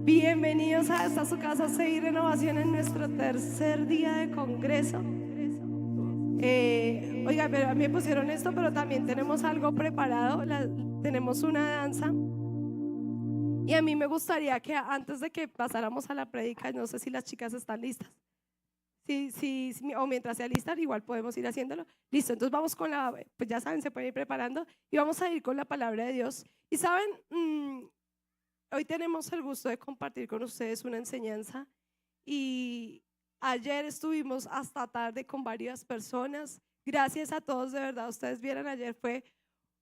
Bienvenidos a esta su casa Seguir Renovación en nuestro tercer día de congreso. Oiga, pero a mí me pusieron esto, pero también tenemos algo preparado. Tenemos una danza. Y a mí me gustaría que antes de que pasáramos a la prédica, no sé si las chicas están listas. Sí, o mientras se alistan, igual podemos ir haciéndolo. Listo, entonces vamos con pues ya saben, se pueden ir preparando y vamos a ir con la palabra de Dios. Y saben, hoy tenemos el gusto de compartir con ustedes una enseñanza y ayer estuvimos hasta tarde con varias personas. Gracias a todos, de verdad, ustedes vieron ayer, fue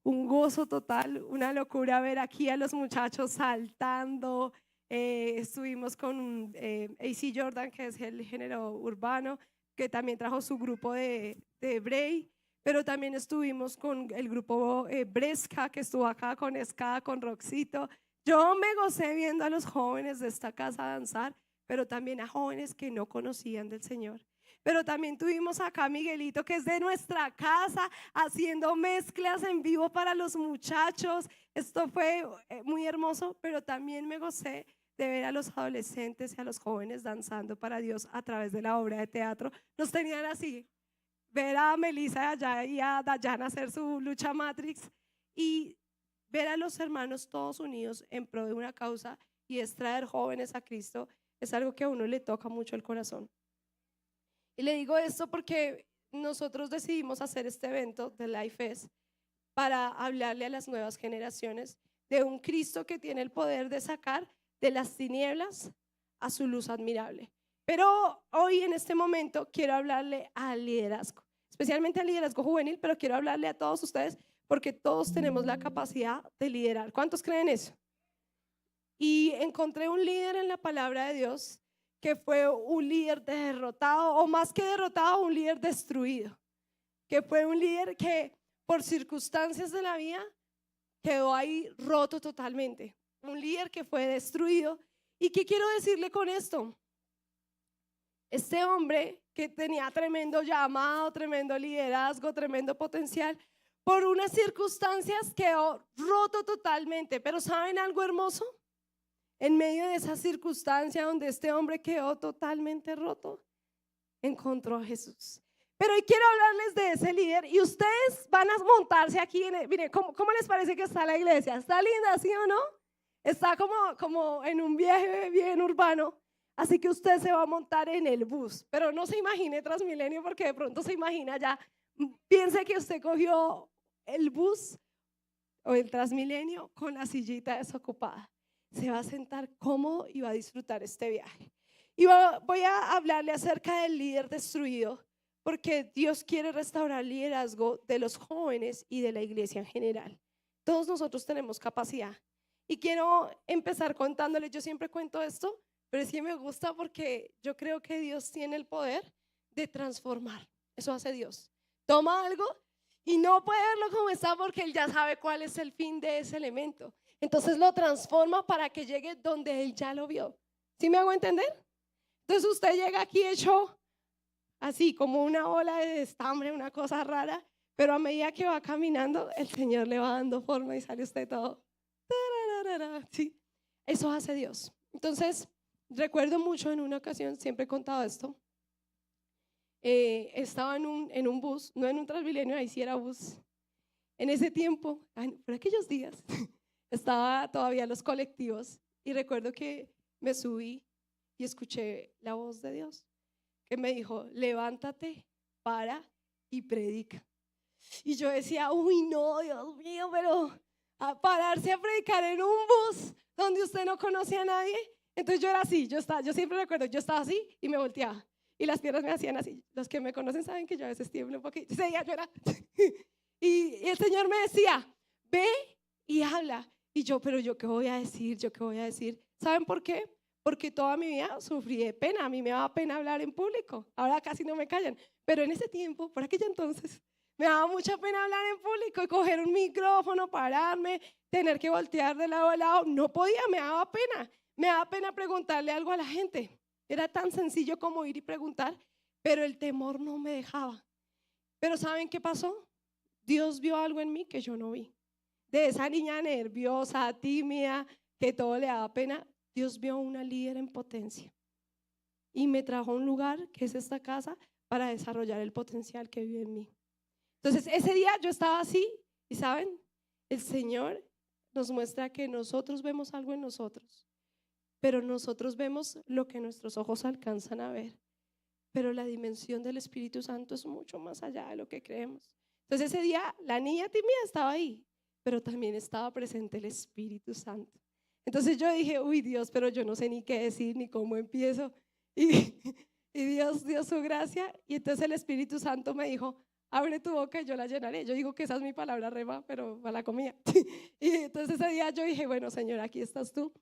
un gozo total, una locura ver aquí a los muchachos saltando. Estuvimos con AC Jordan, que es el género urbano, que también trajo su grupo de Bray, pero también estuvimos con el grupo Bresca, que estuvo acá con Ska, con Roxito. Yo me gocé viendo a los jóvenes de esta casa danzar, pero también a jóvenes que no conocían del Señor. Pero también tuvimos acá a Miguelito, que es de nuestra casa, haciendo mezclas en vivo para los muchachos. Esto fue muy hermoso, pero también me gocé de ver a los adolescentes y a los jóvenes danzando para Dios a través de la obra de teatro. Nos tenían así, ver a Melissa allá y a Dayana hacer su lucha Matrix y ver a los hermanos todos unidos en pro de una causa y es traer jóvenes a Cristo, es algo que a uno le toca mucho el corazón. Y le digo esto porque nosotros decidimos hacer este evento de Life Fest para hablarle a las nuevas generaciones de un Cristo que tiene el poder de sacar de las tinieblas a su luz admirable. Pero hoy en este momento quiero hablarle al liderazgo, especialmente al liderazgo juvenil, pero quiero hablarle a todos ustedes porque todos tenemos la capacidad de liderar. ¿Cuántos creen eso? Y encontré un líder en la palabra de Dios que fue un líder derrotado, o más que derrotado, un líder destruido, que fue un líder que por circunstancias de la vida quedó ahí roto totalmente, un líder que fue destruido. ¿Y qué quiero decirle con esto? Este hombre que tenía tremendo llamado, tremendo liderazgo, tremendo potencial, por unas circunstancias quedó roto totalmente. Pero ¿saben algo hermoso? En medio de esa circunstancia donde este hombre quedó totalmente roto, encontró a Jesús. Pero hoy quiero hablarles de ese líder y ustedes van a montarse aquí. Miren, ¿cómo les parece que está la iglesia? ¿Está linda, sí o no? Está como en un viaje bien urbano. Así que usted se va a montar en el bus. Pero no se imagine Transmilenio porque de pronto se imagina ya. Piense que usted cogió el bus o el Transmilenio con la sillita desocupada. Se va a sentar cómodo y va a disfrutar este viaje. Y voy a hablarle acerca del líder destruido, porque Dios quiere restaurar el liderazgo de los jóvenes y de la iglesia en general. Todos nosotros tenemos capacidad. Y quiero empezar contándoles, yo siempre cuento esto, pero sí me gusta porque yo creo que Dios tiene el poder de transformar. Eso hace Dios. Toma algo y no puede verlo como está porque Él ya sabe cuál es el fin de ese elemento. Entonces lo transforma para que llegue donde Él ya lo vio. ¿Sí me hago entender? Entonces usted llega aquí hecho así como una ola de estambre, una cosa rara, pero a medida que va caminando, el Señor le va dando forma y sale usted todo. Sí, eso hace Dios. Entonces, recuerdo mucho en una ocasión, siempre he contado esto, estaba en un bus, no en un Transmilenio, ahí sí era bus. En ese tiempo, por aquellos días, estaba todavía los colectivos y recuerdo que me subí y escuché la voz de Dios que me dijo: levántate, para y predica. Y yo decía: uy, no, Dios mío, pero a pararse a predicar en un bus donde usted no conoce a nadie. Entonces yo era así, yo siempre recuerdo, yo estaba así y me volteaba y las piernas me hacían así. Los que me conocen saben que yo a veces tiemblo un poquito. Ese día yo era y el Señor me decía: ve y habla. Y yo, pero yo qué voy a decir, yo qué voy a decir. ¿Saben por qué? Porque toda mi vida sufrí de pena. A mí me daba pena hablar en público. Ahora casi no me callan. Pero en ese tiempo, por aquella entonces, me daba mucha pena hablar en público y coger un micrófono, pararme, tener que voltear de lado a lado. No podía, me daba pena. Me daba pena preguntarle algo a la gente. Era tan sencillo como ir y preguntar, pero el temor no me dejaba. Pero ¿saben qué pasó? Dios vio algo en mí que yo no vi. De esa niña nerviosa, tímida, que todo le daba pena, Dios vio una líder en potencia y me trajo a un lugar que es esta casa para desarrollar el potencial que vive en mí. Entonces ese día yo estaba así y ¿saben? El Señor nos muestra que nosotros vemos algo en nosotros, pero nosotros vemos lo que nuestros ojos alcanzan a ver, pero la dimensión del Espíritu Santo es mucho más allá de lo que creemos. Entonces ese día la niña tímida estaba ahí, pero también estaba presente el Espíritu Santo. Entonces yo dije, uy Dios, pero yo no sé ni qué decir ni cómo empiezo. Y Dios dio su gracia y entonces el Espíritu Santo me dijo, abre tu boca y yo la llenaré. Yo digo que esa es mi palabra rema, pero para la comida. Y entonces ese día yo dije, bueno Señor, aquí estás tú.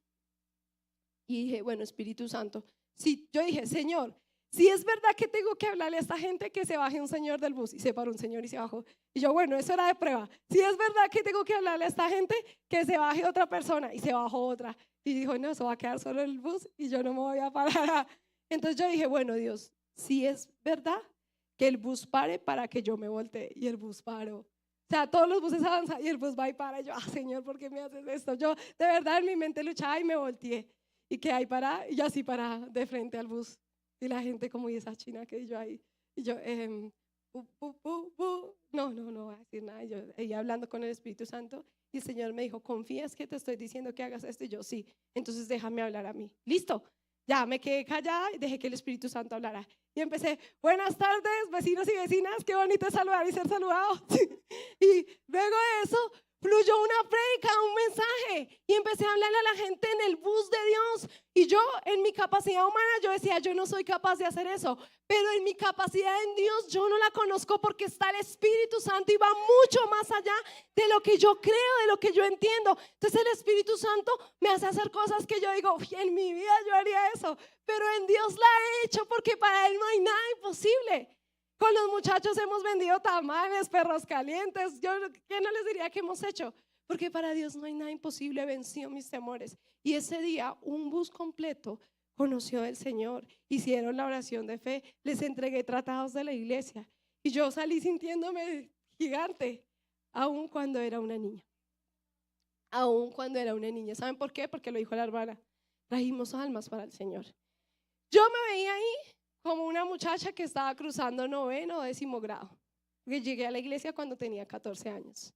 Y dije, bueno Espíritu Santo, sí, yo dije, Señor, si es verdad que tengo que hablarle a esta gente, que se baje un señor del bus. Y se paró un señor y se bajó. Y yo, bueno, eso era de prueba. Si es verdad que tengo que hablarle a esta gente, que se baje otra persona. Y se bajó otra. Y dijo, no, eso va a quedar solo en el bus y yo no me voy a parar. Entonces yo dije, bueno Dios, si es verdad que el bus pare para que yo me voltee. Y el bus paró. O sea, todos los buses avanzan y el bus va y para. Y yo, Señor, ¿por qué me haces esto? Yo de verdad en mi mente luchaba y me volteé. Y que ahí para, y yo así para de frente al bus. Y la gente como, y esa china que yo ahí. Y yo, no voy a decir nada. Y yo ella hablando con el Espíritu Santo. Y el Señor me dijo, ¿confías que te estoy diciendo que hagas esto? Y yo, sí. Entonces déjame hablar a mí. Listo. Ya me quedé callada y dejé que el Espíritu Santo hablara. Y empecé, buenas tardes, vecinos y vecinas, qué bonito es saludar y ser saludado. Y luego de eso fluyó una prédica, un mensaje, y empecé a hablarle a la gente en el bus de Dios. Y yo, en mi capacidad humana, yo decía, yo no soy capaz de hacer eso. Pero en mi capacidad en Dios, yo no la conozco porque está el Espíritu Santo y va mucho más allá de lo que yo creo, de lo que yo entiendo. Entonces el Espíritu Santo me hace hacer cosas que yo digo, en mi vida yo haría eso, pero en Dios la he hecho porque para Él no hay nada imposible. Con los muchachos hemos vendido tamales, perros calientes. Yo, ¿qué no les diría que hemos hecho? Porque para Dios no hay nada imposible. Venció mis temores. Y ese día un bus completo conoció al Señor. Hicieron la oración de fe. Les entregué tratados de la iglesia. Y yo salí sintiéndome gigante, aun cuando era una niña. Aun cuando era una niña. ¿Saben por qué? Porque lo dijo la hermana. Trajimos almas para el Señor. Yo me veía ahí como una muchacha que estaba cruzando 9º o 10º grado, porque llegué a la iglesia cuando tenía 14 años,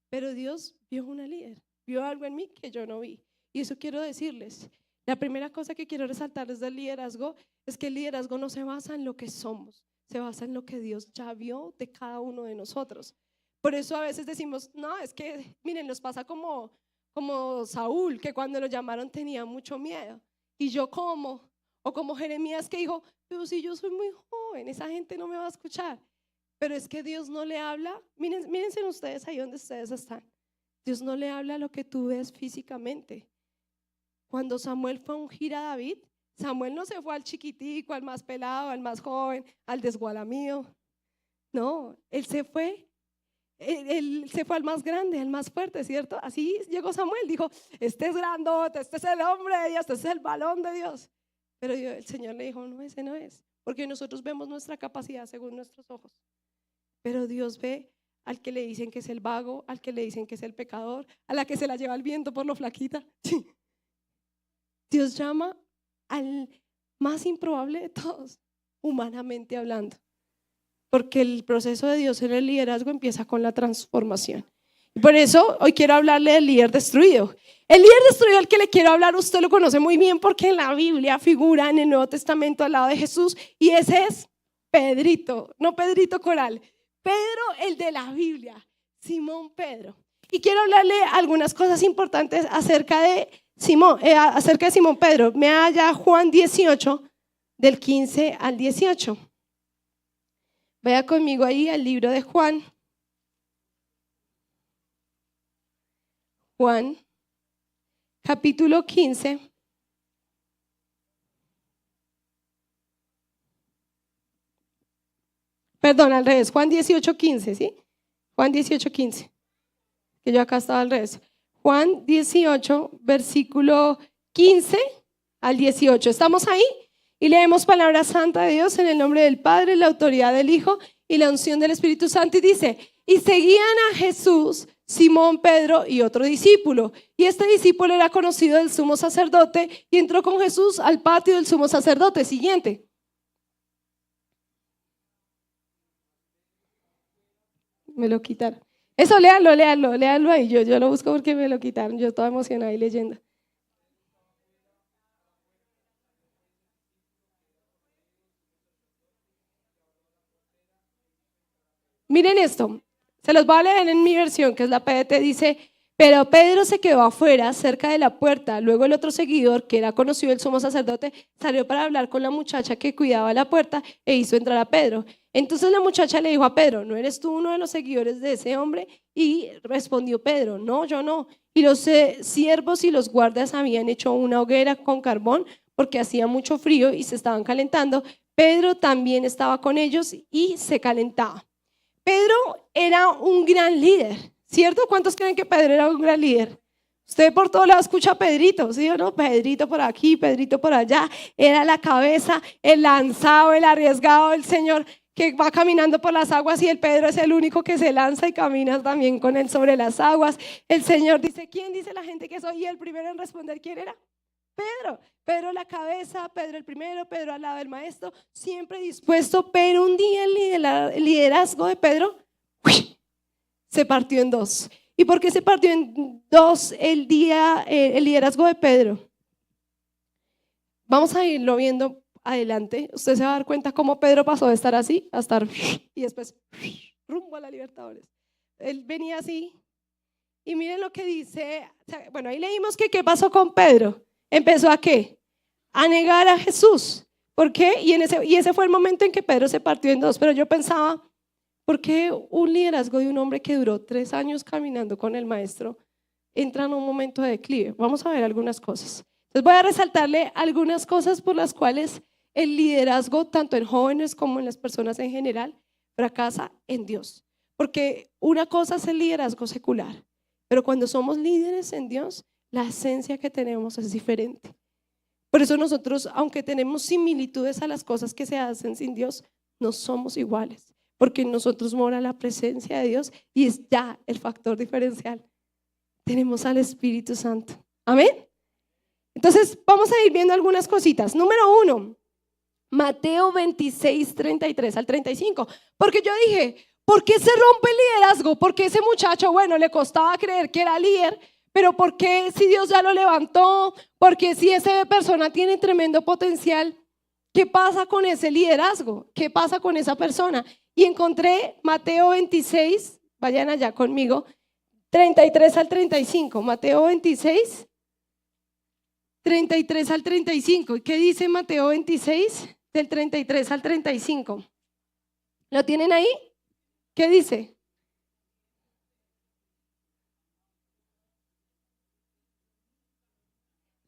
pero Dios vio una líder, vio algo en mí que yo no vi, y eso quiero decirles. La primera cosa que quiero resaltarles del liderazgo es que el liderazgo no se basa en lo que somos, se basa en lo que Dios ya vio de cada uno de nosotros. Por eso a veces decimos, no, es que miren, nos pasa como Saúl, que cuando lo llamaron tenía mucho miedo, y yo o como Jeremías que dijo, pero si yo soy muy joven, esa gente no me va a escuchar. Pero es que Dios no le habla, mírense ustedes ahí donde ustedes están. Dios no le habla lo que tú ves físicamente. Cuando Samuel fue a ungir a David, Samuel no se fue al chiquitico, al más pelado, al más joven, al desgualamido. No, él se fue al más grande, al más fuerte, ¿cierto? Así llegó Samuel, dijo, este es grandote, este es el hombre de Dios, este es el varón de Dios. Pero el Señor le dijo, no, ese no es. Porque nosotros vemos nuestra capacidad según nuestros ojos. Pero Dios ve al que le dicen que es el vago, al que le dicen que es el pecador, a la que se la lleva el viento por lo flaquita. Dios llama al más improbable de todos, humanamente hablando. Porque el proceso de Dios en el liderazgo empieza con la transformación. Y por eso hoy quiero hablarle del líder destruido. El líder destruido al que le quiero hablar, usted lo conoce muy bien porque en la Biblia figura en el Nuevo Testamento al lado de Jesús, y ese es Pedrito, no Pedrito Coral, Pedro el de la Biblia, Simón Pedro. Y quiero hablarle algunas cosas importantes acerca de Simón Pedro. Me halla Juan 18, del 15 al 18. Vaya conmigo ahí al libro de Juan. Juan, capítulo 15. Perdón, al revés, Juan 18, 15, ¿sí? Juan 18, 15. Que yo acá estaba al revés. Juan 18, versículo 15 al 18. ¿Estamos ahí? Y leemos palabra santa de Dios en el nombre del Padre, la autoridad del Hijo y la unción del Espíritu Santo. Y dice, y seguían a Jesús Simón, Pedro y otro discípulo. Y este discípulo era conocido del sumo sacerdote y entró con Jesús al patio del sumo sacerdote. Siguiente. Me lo quitaron. Eso, léanlo ahí. Yo lo busco porque me lo quitaron. Yo estaba emocionada y leyendo. Miren esto, se los voy a leer en mi versión, que es la PDT, dice, pero Pedro se quedó afuera, cerca de la puerta. Luego el otro seguidor, que era conocido el sumo sacerdote, salió para hablar con la muchacha que cuidaba la puerta e hizo entrar a Pedro. Entonces la muchacha le dijo a Pedro, ¿no eres tú uno de los seguidores de ese hombre? Y respondió Pedro, no, yo no. Y los siervos y los guardias habían hecho una hoguera con carbón porque hacía mucho frío y se estaban calentando. Pedro también estaba con ellos y se calentaba. Pedro era un gran líder, ¿cierto? ¿Cuántos creen que Pedro era un gran líder? Usted por todos lados escucha a Pedrito, ¿sí o no? Pedrito por aquí, Pedrito por allá. Era la cabeza, el lanzado, el arriesgado, el Señor que va caminando por las aguas y el Pedro es el único que se lanza y camina también con él sobre las aguas. El Señor dice, ¿quién dice la gente que soy? Y el primero en responder, ¿quién era? Pedro. Pedro la cabeza, Pedro el primero, Pedro al lado del maestro, siempre dispuesto, pero un día el liderazgo de Pedro se partió en dos. ¿Y por qué se partió en dos el liderazgo de Pedro? Vamos a irlo viendo adelante. Usted se va a dar cuenta cómo Pedro pasó de estar así a estar y después rumbo a la Libertadores. Él venía así y miren lo que dice. Bueno, ahí leímos que qué pasó con Pedro. ¿Empezó a qué? A negar a Jesús. ¿Por qué? Y ese fue el momento en que Pedro se partió en dos. Pero yo pensaba, ¿por qué un liderazgo de un hombre que duró 3 años caminando con el maestro entra en un momento de declive? Vamos a ver algunas cosas. Entonces voy a resaltarle algunas cosas por las cuales el liderazgo, tanto en jóvenes como en las personas en general, fracasa en Dios. Porque una cosa es el liderazgo secular, pero cuando somos líderes en Dios, la esencia que tenemos es diferente. Por eso nosotros, aunque tenemos similitudes a las cosas que se hacen sin Dios, no somos iguales, porque en nosotros mora la presencia de Dios y es ya el factor diferencial. Tenemos al Espíritu Santo. Amén. Entonces vamos a ir viendo algunas cositas. Número 1, Mateo 26, 33 al 35. Porque yo dije, ¿por qué se rompe el liderazgo? Porque ese muchacho, bueno, le costaba creer que era líder. Pero ¿por qué si Dios ya lo levantó? Porque si esa persona tiene tremendo potencial, ¿qué pasa con ese liderazgo? ¿Qué pasa con esa persona? Y encontré Mateo 26, vayan allá conmigo, 33 al 35. Mateo 26, 33 al 35. ¿Y qué dice Mateo 26, del 33 al 35? ¿Lo tienen ahí? ¿Qué dice?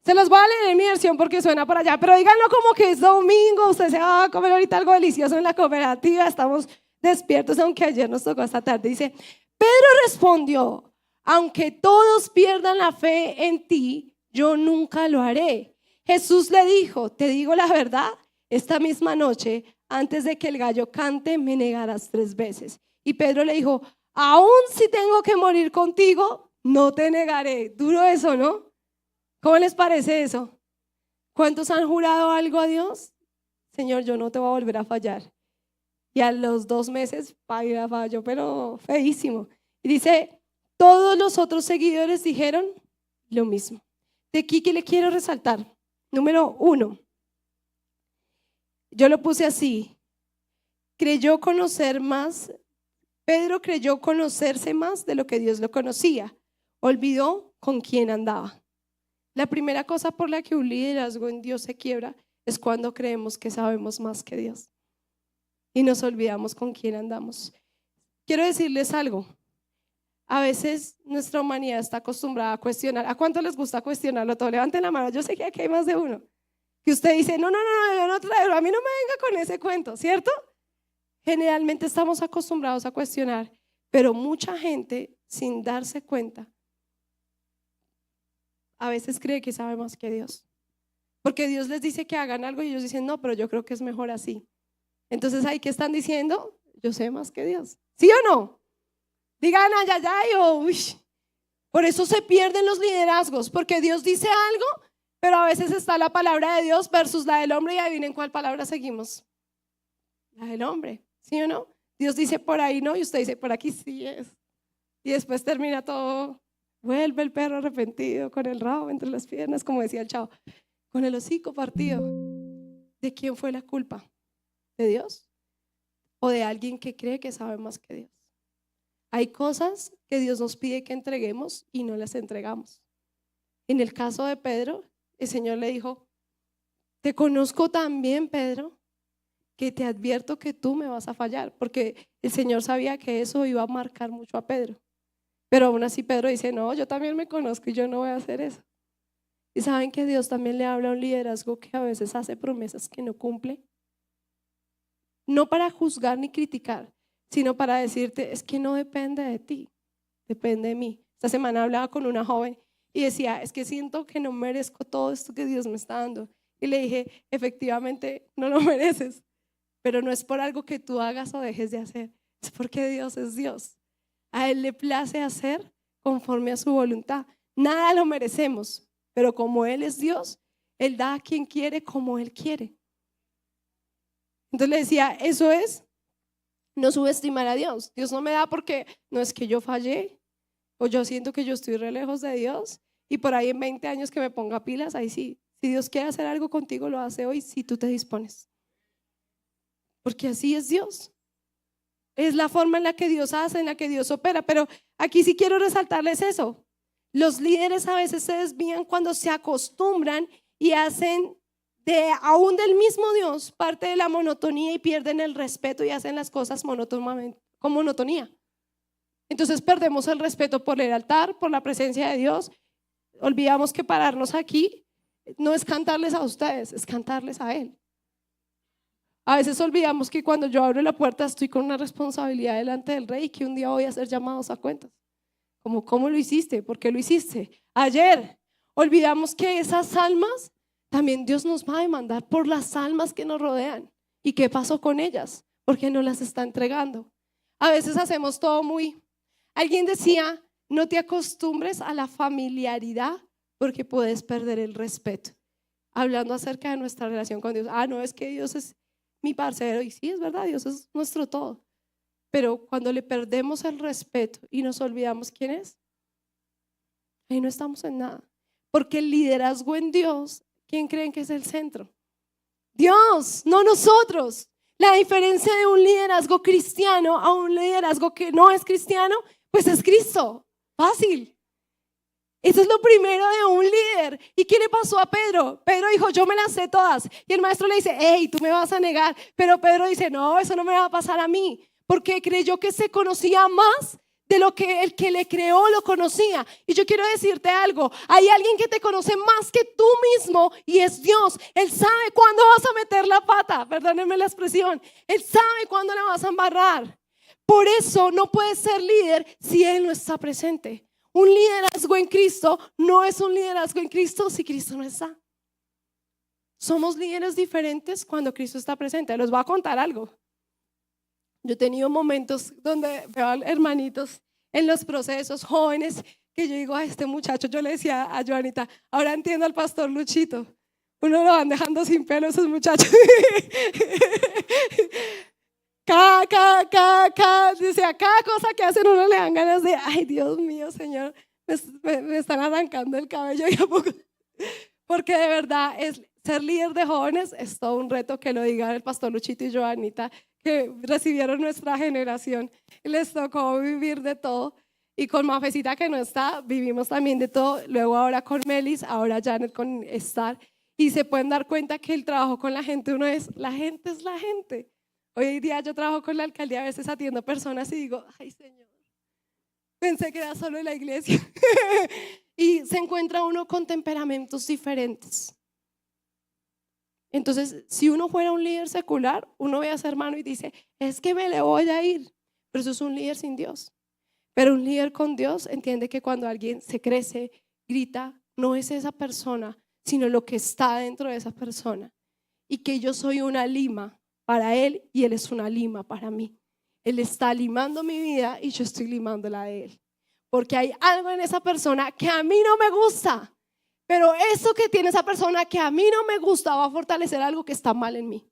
Se los voy a leer en mi versión porque suena por allá, pero díganlo como que es domingo, usted se va a comer ahorita algo delicioso en la cooperativa, estamos despiertos, aunque ayer nos tocó hasta tarde. Dice, Pedro respondió, aunque todos pierdan la fe en ti, yo nunca lo haré. Jesús le dijo, te digo la verdad, esta misma noche, antes de que el gallo cante, me negarás 3 veces. Y Pedro le dijo, aún si tengo que morir contigo, no te negaré. Duro eso, ¿no? ¿Cómo les parece eso? ¿Cuántos han jurado algo a Dios? Señor, yo no te voy a volver a fallar. Y a los 2 meses, falló, pero feísimo. Y dice, todos los otros seguidores dijeron lo mismo. De aquí que le quiero resaltar. Número 1. Yo lo puse así. Creyó conocer más. Pedro creyó conocerse más de lo que Dios lo conocía. Olvidó con quién andaba. La primera cosa por la que un liderazgo en Dios se quiebra es cuando creemos que sabemos más que Dios y nos olvidamos con quién andamos. Quiero decirles algo. A veces nuestra humanidad está acostumbrada a cuestionar. ¿A cuánto les gusta cuestionarlo todo? Levanten la mano. Yo sé que aquí hay más de uno. Que usted dice, no, yo no traigo, a mí no me venga con ese cuento, ¿cierto? Generalmente estamos acostumbrados a cuestionar, pero mucha gente sin darse cuenta a veces cree que sabe más que Dios. Porque Dios les dice que hagan algo y ellos dicen, no, pero yo creo que es mejor así. Entonces, ¿ahí qué están diciendo? Yo sé más que Dios. ¿Sí o no? Digan ay, ay, ay, o uy. Por eso se pierden los liderazgos, porque Dios dice algo, pero a veces está la palabra de Dios versus la del hombre y adivinen cuál palabra seguimos. La del hombre, ¿sí o no? Dios dice por ahí no y usted dice por aquí sí es. Y después termina todo, vuelve el perro arrepentido con el rabo entre las piernas, como decía el chavo, con el hocico partido. ¿De quién fue la culpa? ¿De Dios? ¿O de alguien que cree que sabe más que Dios? Hay cosas que Dios nos pide que entreguemos y no las entregamos. En el caso de Pedro, el Señor le dijo, te conozco tan bien, Pedro, que te advierto que tú me vas a fallar, porque el Señor sabía que eso iba a marcar mucho a Pedro. Pero aún así Pedro dice, no, yo también me conozco y yo no voy a hacer eso. Y saben que Dios también le habla a un liderazgo que a veces hace promesas que no cumple. No para juzgar ni criticar, sino para decirte, es que no depende de ti, depende de mí. Esta semana hablaba con una joven y decía, es que siento que no merezco todo esto que Dios me está dando. Y le dije, efectivamente no lo mereces, pero no es por algo que tú hagas o dejes de hacer, es porque Dios es Dios. A Él le place hacer conforme a su voluntad. Nada lo merecemos, pero como Él es Dios, Él da a quien quiere como Él quiere. Entonces le decía, eso es no subestimar a Dios. Dios no me da porque no es que yo fallé o yo siento que yo estoy re lejos de Dios y por ahí en 20 años que me ponga pilas, ahí sí. Si Dios quiere hacer algo contigo, lo hace hoy si tú te dispones. Porque así es Dios. Es la forma en la que Dios hace, en la que Dios opera. Pero aquí sí quiero resaltarles eso. Los líderes a veces se desvían cuando se acostumbran y hacen aún del mismo Dios parte de la monotonía y pierden el respeto y hacen las cosas con monotonía. Entonces perdemos el respeto por el altar, por la presencia de Dios. Olvidamos que pararnos aquí no es cantarles a ustedes, es cantarles a Él. A veces olvidamos que cuando yo abro la puerta estoy con una responsabilidad delante del Rey y que un día voy a ser llamados a cuentas. Como, ¿cómo lo hiciste? ¿Por qué lo hiciste? Ayer olvidamos que esas almas también Dios nos va a demandar por las almas que nos rodean. ¿Y qué pasó con ellas? Porque no las está entregando. A veces hacemos todo muy... Alguien decía, no te acostumbres a la familiaridad porque puedes perder el respeto. Hablando acerca de nuestra relación con Dios. No, es que Dios es mi parcero. Y sí, es verdad, Dios es nuestro todo. Pero cuando le perdemos el respeto y nos olvidamos quién es, ahí no estamos en nada. Porque el liderazgo en Dios, ¿quién creen que es el centro? Dios, no nosotros. La diferencia de un liderazgo cristiano a un liderazgo que no es cristiano, pues es Cristo. Fácil. Eso es lo primero de un líder. ¿Y qué le pasó a Pedro? Pedro dijo, yo me las sé todas. Y el maestro le dice, hey, tú me vas a negar. Pero Pedro dice, no, eso no me va a pasar a mí. Porque creyó que se conocía más de lo que el que le creó lo conocía. Y yo quiero decirte algo, hay alguien que te conoce más que tú mismo y es Dios. Él sabe cuándo vas a meter la pata, perdónenme la expresión. Él sabe cuándo la vas a embarrar. Por eso no puedes ser líder si Él no está presente. Un liderazgo en Cristo no es un liderazgo en Cristo si Cristo no está. Somos líderes diferentes cuando Cristo está presente. Les voy a contar algo. Yo he tenido momentos donde veo a hermanitos en los procesos, jóvenes, que yo digo, a este muchacho, yo le decía a Joanita, ahora entiendo al pastor Luchito. Uno lo van dejando sin pelo esos muchachos. Decía, cada cosa que hacen uno le dan ganas de, ay Dios mío, Señor, me están arrancando el cabello y a poco. Porque de verdad ser líder de jóvenes es todo un reto, que lo digan el pastor Luchito y Joanita, que recibieron nuestra generación. Les tocó vivir de todo. Y con Mafecita, que no está, vivimos también de todo. Luego ahora con Melis, ahora Janet con Star. Y se pueden dar cuenta que el trabajo con la gente, la gente es la gente. Hoy día yo trabajo con la alcaldía, a veces atiendo personas y digo, ay Señor, pensé que era solo en la iglesia. Y se encuentra uno con temperamentos diferentes. Entonces, si uno fuera un líder secular, uno ve a ese hermano y dice, es que me le voy a ir. Pero eso es un líder sin Dios. Pero un líder con Dios entiende que cuando alguien se crece, grita, no es esa persona, sino lo que está dentro de esa persona. Y que yo soy una lima para él y él es una lima para mí. Él está limando mi vida y yo estoy limándola a Él. Porque hay algo en esa persona que a mí no me gusta. Pero eso que tiene esa persona que a mí no me gusta va a fortalecer algo que está mal en mí.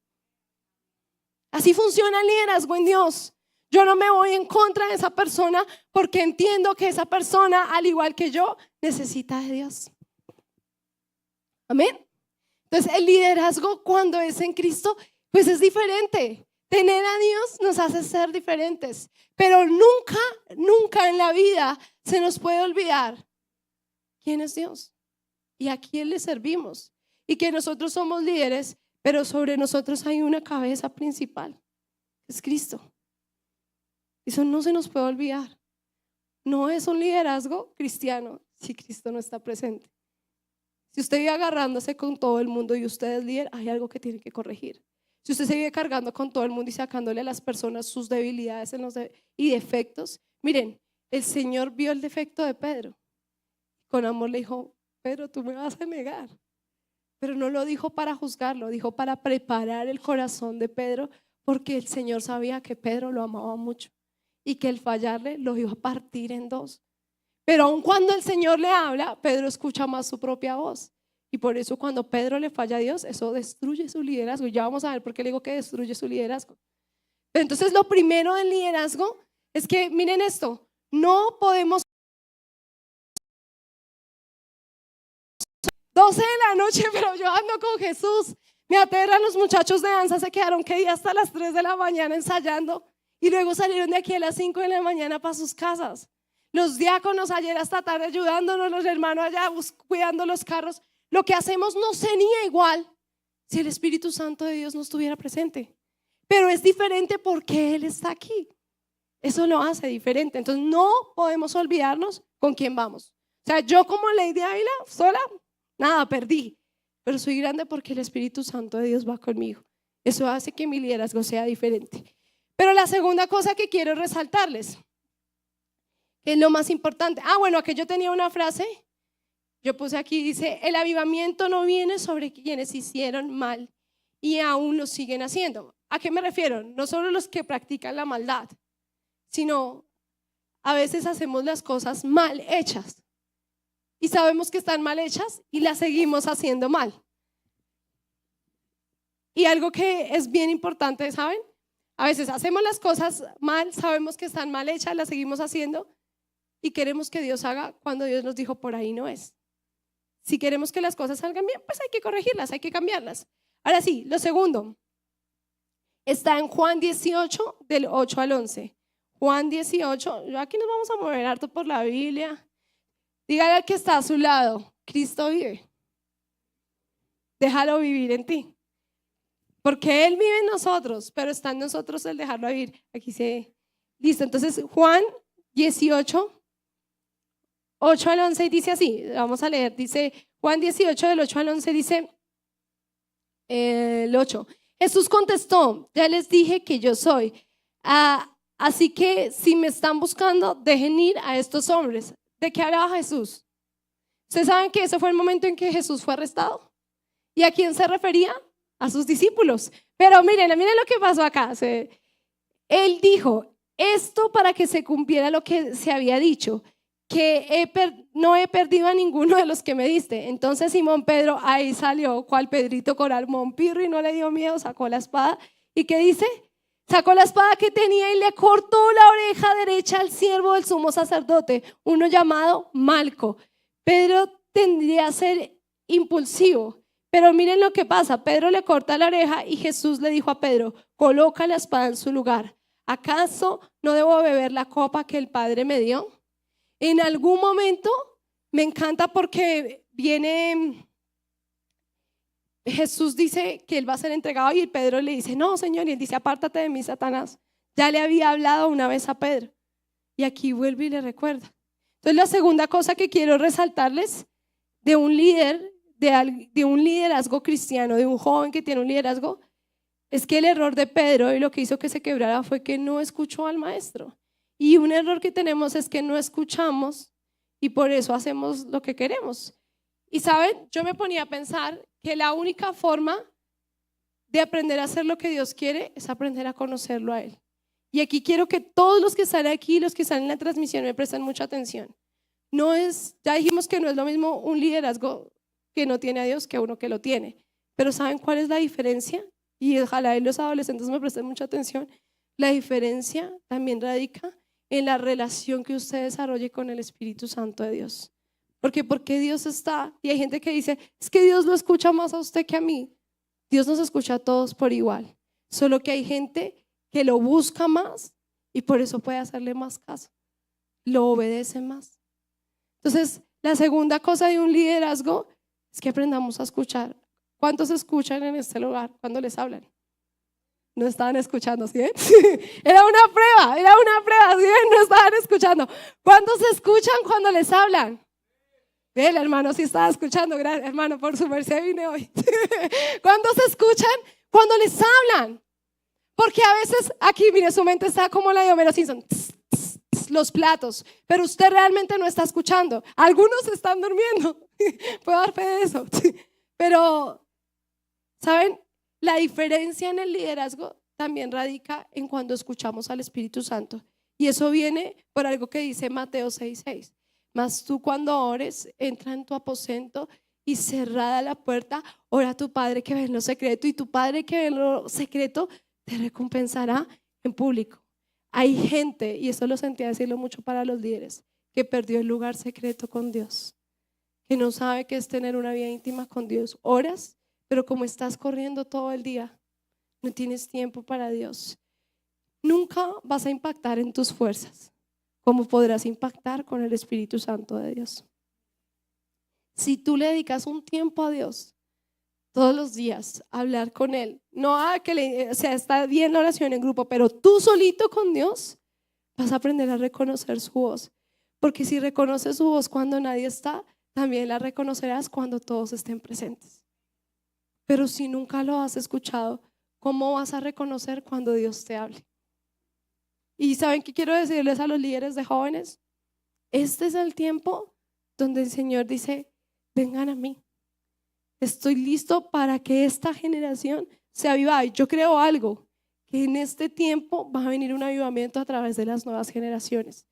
Así funciona el liderazgo en Dios. Yo no me voy en contra de esa persona porque entiendo que esa persona, al igual que yo, necesita de Dios. Amén. Entonces el liderazgo cuando es en Cristo, pues es diferente. Tener a Dios nos hace ser diferentes. Pero nunca, nunca en la vida se nos puede olvidar quién es Dios y a quién le servimos. Y que nosotros somos líderes, pero sobre nosotros hay una cabeza principal. Es Cristo. Eso no se nos puede olvidar. No es un liderazgo cristiano si Cristo no está presente. Si usted vive agarrándose con todo el mundo y usted es líder, hay algo que tiene que corregir. Si usted se vive cargando con todo el mundo y sacándole a las personas sus debilidades y defectos, miren, el Señor vio el defecto de Pedro. Con amor le dijo, Pedro, tú me vas a negar. Pero no lo dijo para juzgarlo, dijo para preparar el corazón de Pedro, porque el Señor sabía que Pedro lo amaba mucho y que el fallarle lo iba a partir en dos. Pero aun cuando el Señor le habla, Pedro escucha más su propia voz. Y por eso cuando Pedro le falla a Dios, eso destruye su liderazgo. Ya vamos a ver por qué le digo que destruye su liderazgo. Pero entonces lo primero del liderazgo es que, miren esto, no podemos 12 de la noche, pero yo ando con Jesús. Me aterran los muchachos de danza, se quedaron que día hasta las 3 de la mañana ensayando y luego salieron de aquí a las 5 de la mañana para sus casas. Los diáconos ayer hasta tarde ayudándonos, los hermanos allá cuidando los carros. Lo que hacemos no sería igual si el Espíritu Santo de Dios no estuviera presente. Pero es diferente porque Él está aquí. Eso lo hace diferente. Entonces no podemos olvidarnos con quién vamos. O sea, yo como Lady Ávila, sola, nada, perdí. Pero soy grande porque el Espíritu Santo de Dios va conmigo. Eso hace que mi liderazgo sea diferente. Pero la segunda cosa que quiero resaltarles, que es lo más importante. Bueno, aquí yo tenía una frase. Yo puse aquí, dice, el avivamiento no viene sobre quienes hicieron mal y aún lo siguen haciendo. ¿A qué me refiero? No solo los que practican la maldad, sino a veces hacemos las cosas mal hechas y sabemos que están mal hechas y las seguimos haciendo mal. Y algo que es bien importante, ¿saben? A veces hacemos las cosas mal, sabemos que están mal hechas, las seguimos haciendo y queremos que Dios haga cuando Dios nos dijo por ahí no es. Si queremos que las cosas salgan bien, pues hay que corregirlas, hay que cambiarlas. Ahora sí, lo segundo está en Juan 18, del 8 al 11. Juan 18, aquí nos vamos a mover harto por la Biblia. Dígale al que está a su lado, Cristo vive. Déjalo vivir en ti. Porque Él vive en nosotros, pero está en nosotros el dejarlo vivir. Aquí se... Listo, entonces Juan 18, 8 al 11 dice así, vamos a leer, dice Juan 18 del 8 al 11 dice el 8. Jesús contestó, ya les dije que yo soy, así que si me están buscando, dejen ir a estos hombres. ¿De qué hablaba Jesús? ¿Ustedes saben que ese fue el momento en que Jesús fue arrestado? ¿Y a quién se refería? A sus discípulos. Pero miren lo que pasó acá. Él dijo, esto para que se cumpliera lo que se había dicho, que no he perdido a ninguno de los que me diste. Entonces Simón Pedro ahí salió, cual Pedrito Coral Mompirro, y no le dio miedo, sacó la espada. ¿Y qué dice? Sacó la espada que tenía y le cortó la oreja derecha al siervo del sumo sacerdote, uno llamado Malco. Pedro tendría a ser impulsivo, pero miren lo que pasa. Pedro le corta la oreja y Jesús le dijo a Pedro, coloca la espada en su lugar. ¿Acaso no debo beber la copa que el Padre me dio? En algún momento me encanta porque viene Jesús, dice que él va a ser entregado y Pedro le dice, no, Señor, y él dice, apártate de mí, Satanás. Ya le había hablado una vez a Pedro y aquí vuelve y le recuerda. Entonces la segunda cosa que quiero resaltarles de un líder, de un liderazgo cristiano, de un joven que tiene un liderazgo, es que el error de Pedro y lo que hizo que se quebrara fue que no escuchó al maestro. Y un error que tenemos es que no escuchamos y por eso hacemos lo que queremos. Y saben, yo me ponía a pensar que la única forma de aprender a hacer lo que Dios quiere es aprender a conocerlo a Él. Y aquí quiero que todos los que están aquí, los que están en la transmisión, me presten mucha atención. Ya dijimos que no es lo mismo un liderazgo que no tiene a Dios que uno que lo tiene. Pero ¿saben cuál es la diferencia? Y ojalá los adolescentes me presten mucha atención. La diferencia también radica en la relación que usted desarrolle con el Espíritu Santo de Dios. Porque Dios está, y hay gente que dice, es que Dios lo escucha más a usted que a mí. Dios nos escucha a todos por igual. Solo que hay gente que lo busca más y por eso puede hacerle más caso. Lo obedece más. Entonces, la segunda cosa de un liderazgo es que aprendamos a escuchar. ¿Cuántos escuchan en este lugar cuando les hablan? No estaban escuchando, ¿sí ven? Era una prueba, ¿sí ven? No estaban escuchando. ¿Cuántos escuchan cuando les hablan? El hermano sí estaba escuchando, gracias hermano, por su merced vine hoy. ¿Cuántos escuchan cuando les hablan? Porque a veces aquí, mire, su mente está como la de Homero Simpson, los platos, pero usted realmente no está escuchando. Algunos están durmiendo, puedo dar fe de eso. Pero, ¿saben? La diferencia en el liderazgo también radica en cuando escuchamos al Espíritu Santo. Y eso viene por algo que dice Mateo 6:6. Mas tú cuando ores, entra en tu aposento y cerrada la puerta, ora a tu Padre que ve en lo secreto, y tu Padre que ve en lo secreto te recompensará en público. Hay gente, y esto lo sentía decirlo mucho para los líderes, que perdió el lugar secreto con Dios, que no sabe qué es tener una vida íntima con Dios. Oras, pero como estás corriendo todo el día, no tienes tiempo para Dios. Nunca vas a impactar en tus fuerzas como podrás impactar con el Espíritu Santo de Dios. Si tú le dedicas un tiempo a Dios todos los días, a hablar con Él, no a que está bien la oración en grupo, pero tú solito con Dios vas a aprender a reconocer su voz. Porque si reconoces su voz cuando nadie está, también la reconocerás cuando todos estén presentes. Pero si nunca lo has escuchado, ¿cómo vas a reconocer cuando Dios te hable? Y ¿saben qué quiero decirles a los líderes de jóvenes? Este es el tiempo donde el Señor dice, vengan a mí. Estoy listo para que esta generación se avive. Yo creo algo, que en este tiempo va a venir un avivamiento a través de las nuevas generaciones.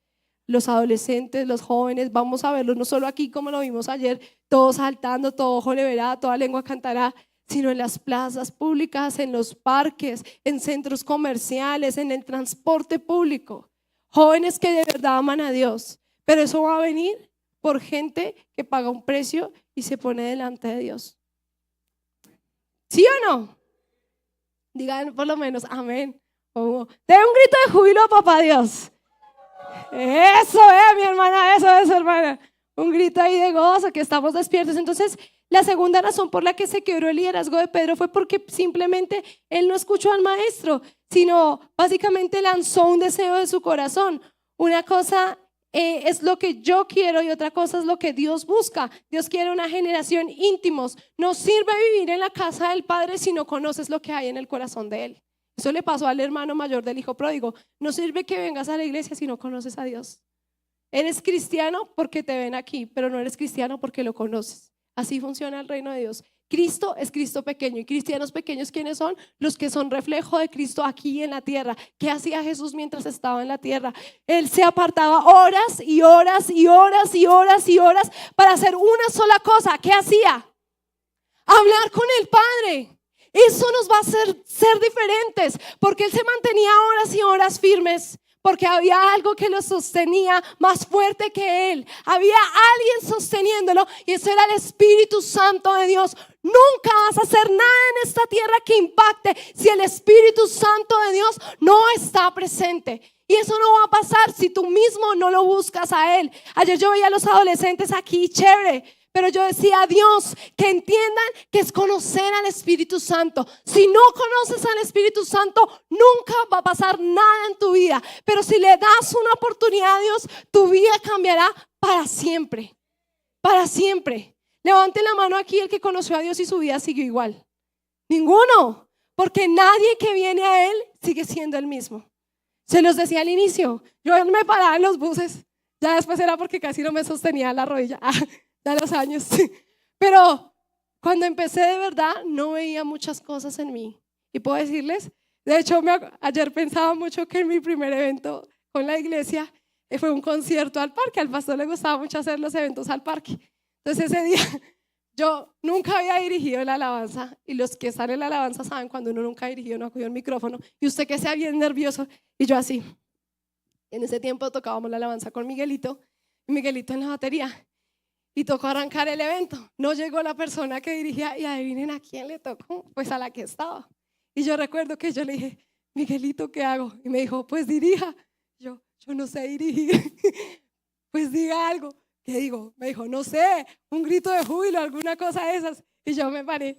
Los adolescentes, los jóvenes, vamos a verlo no solo aquí como lo vimos ayer, todos saltando, todo ojo le verá, toda lengua cantará, sino en las plazas públicas, en los parques, en centros comerciales, en el transporte público. Jóvenes que de verdad aman a Dios, pero eso va a venir por gente que paga un precio y se pone delante de Dios. ¿Sí o no? Digan por lo menos amén. Den un grito de júbilo a papá Dios. Eso, mi hermana, eso, hermana. Un grito ahí de gozo, que estamos despiertos. Entonces, la segunda razón por la que se quebró el liderazgo de Pedro fue porque simplemente él no escuchó al maestro, sino básicamente lanzó un deseo de su corazón. Una cosa es lo que yo quiero y otra cosa es lo que Dios busca. Dios quiere una generación íntimos. No sirve vivir en la casa del Padre si no conoces lo que hay en el corazón de Él. Eso le pasó al hermano mayor del hijo pródigo. No sirve que vengas a la iglesia si no conoces a Dios. Eres cristiano porque te ven aquí, pero no eres cristiano porque lo conoces. Así funciona el reino de Dios. Cristo es Cristo pequeño, y cristianos pequeños, ¿quiénes son? Los que son reflejo de Cristo aquí en la tierra. ¿Qué hacía Jesús mientras estaba en la tierra? Él se apartaba horas y horas y horas y horas y horas para hacer una sola cosa. ¿Qué hacía? Hablar con el Padre. Eso nos va a hacer ser diferentes, porque Él se mantenía horas y horas firmes, porque había algo que lo sostenía más fuerte que Él. Había alguien sosteniéndolo, y eso era el Espíritu Santo de Dios. Nunca vas a hacer nada en esta tierra que impacte si el Espíritu Santo de Dios no está presente. Y eso no va a pasar si tú mismo no lo buscas a Él. Ayer yo veía a los adolescentes aquí, chévere, pero yo decía, Dios, que entiendan que es conocer al Espíritu Santo. Si no conoces al Espíritu Santo, nunca va a pasar nada en tu vida. Pero si le das una oportunidad a Dios, tu vida cambiará para siempre. Para siempre. Levante la mano aquí el que conoció a Dios y su vida siguió igual. Ninguno. Porque nadie que viene a Él sigue siendo el mismo. Se los decía al inicio. Yo me paraba en los buses. Ya después era porque casi no me sostenía la rodilla. De los años, pero cuando empecé de verdad no veía muchas cosas en mí, y puedo decirles, De hecho, ayer pensaba mucho que en mi primer evento con la iglesia fue un concierto al parque. Al pastor le gustaba mucho hacer los eventos al parque. Entonces ese día yo nunca había dirigido la alabanza, y los que están en la alabanza saben cuando uno nunca ha dirigido, no ha cogido el micrófono, y usted que sea bien nervioso, y yo así. En ese tiempo tocábamos la alabanza con Miguelito, y Miguelito en la batería, y tocó arrancar el evento. No llegó la persona que dirigía, y adivinen a quién le tocó, pues a la que estaba. Y yo recuerdo que yo le dije, Miguelito, ¿qué hago? Y me dijo, pues dirija. Yo no sé dirigir. Pues diga algo. ¿Qué digo? Me dijo, no sé, un grito de júbilo, alguna cosa de esas. Y yo me paré.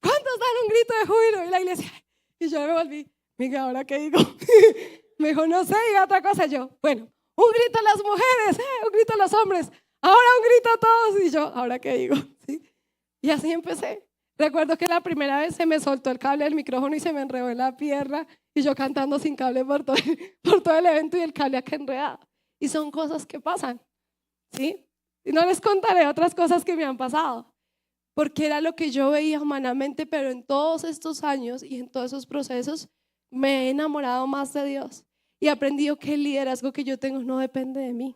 ¿Cuántos dan un grito de júbilo? Y la iglesia. Y yo me volví. Miguel, ¿ahora qué digo? Me dijo, no sé, diga otra cosa. Yo, bueno, un grito a las mujeres, un grito a los hombres. Ahora un grito a todos. Y yo, ¿ahora qué digo? ¿Sí? Y así empecé. Recuerdo que la primera vez se me soltó el cable del micrófono y se me enredó en la pierna, y yo cantando sin cable por todo el evento, y el cable acá enredado. Y son cosas que pasan, ¿sí? Y no les contaré otras cosas que me han pasado, porque era lo que yo veía humanamente, pero en todos estos años y en todos esos procesos me he enamorado más de Dios y he aprendido que el liderazgo que yo tengo no depende de mí.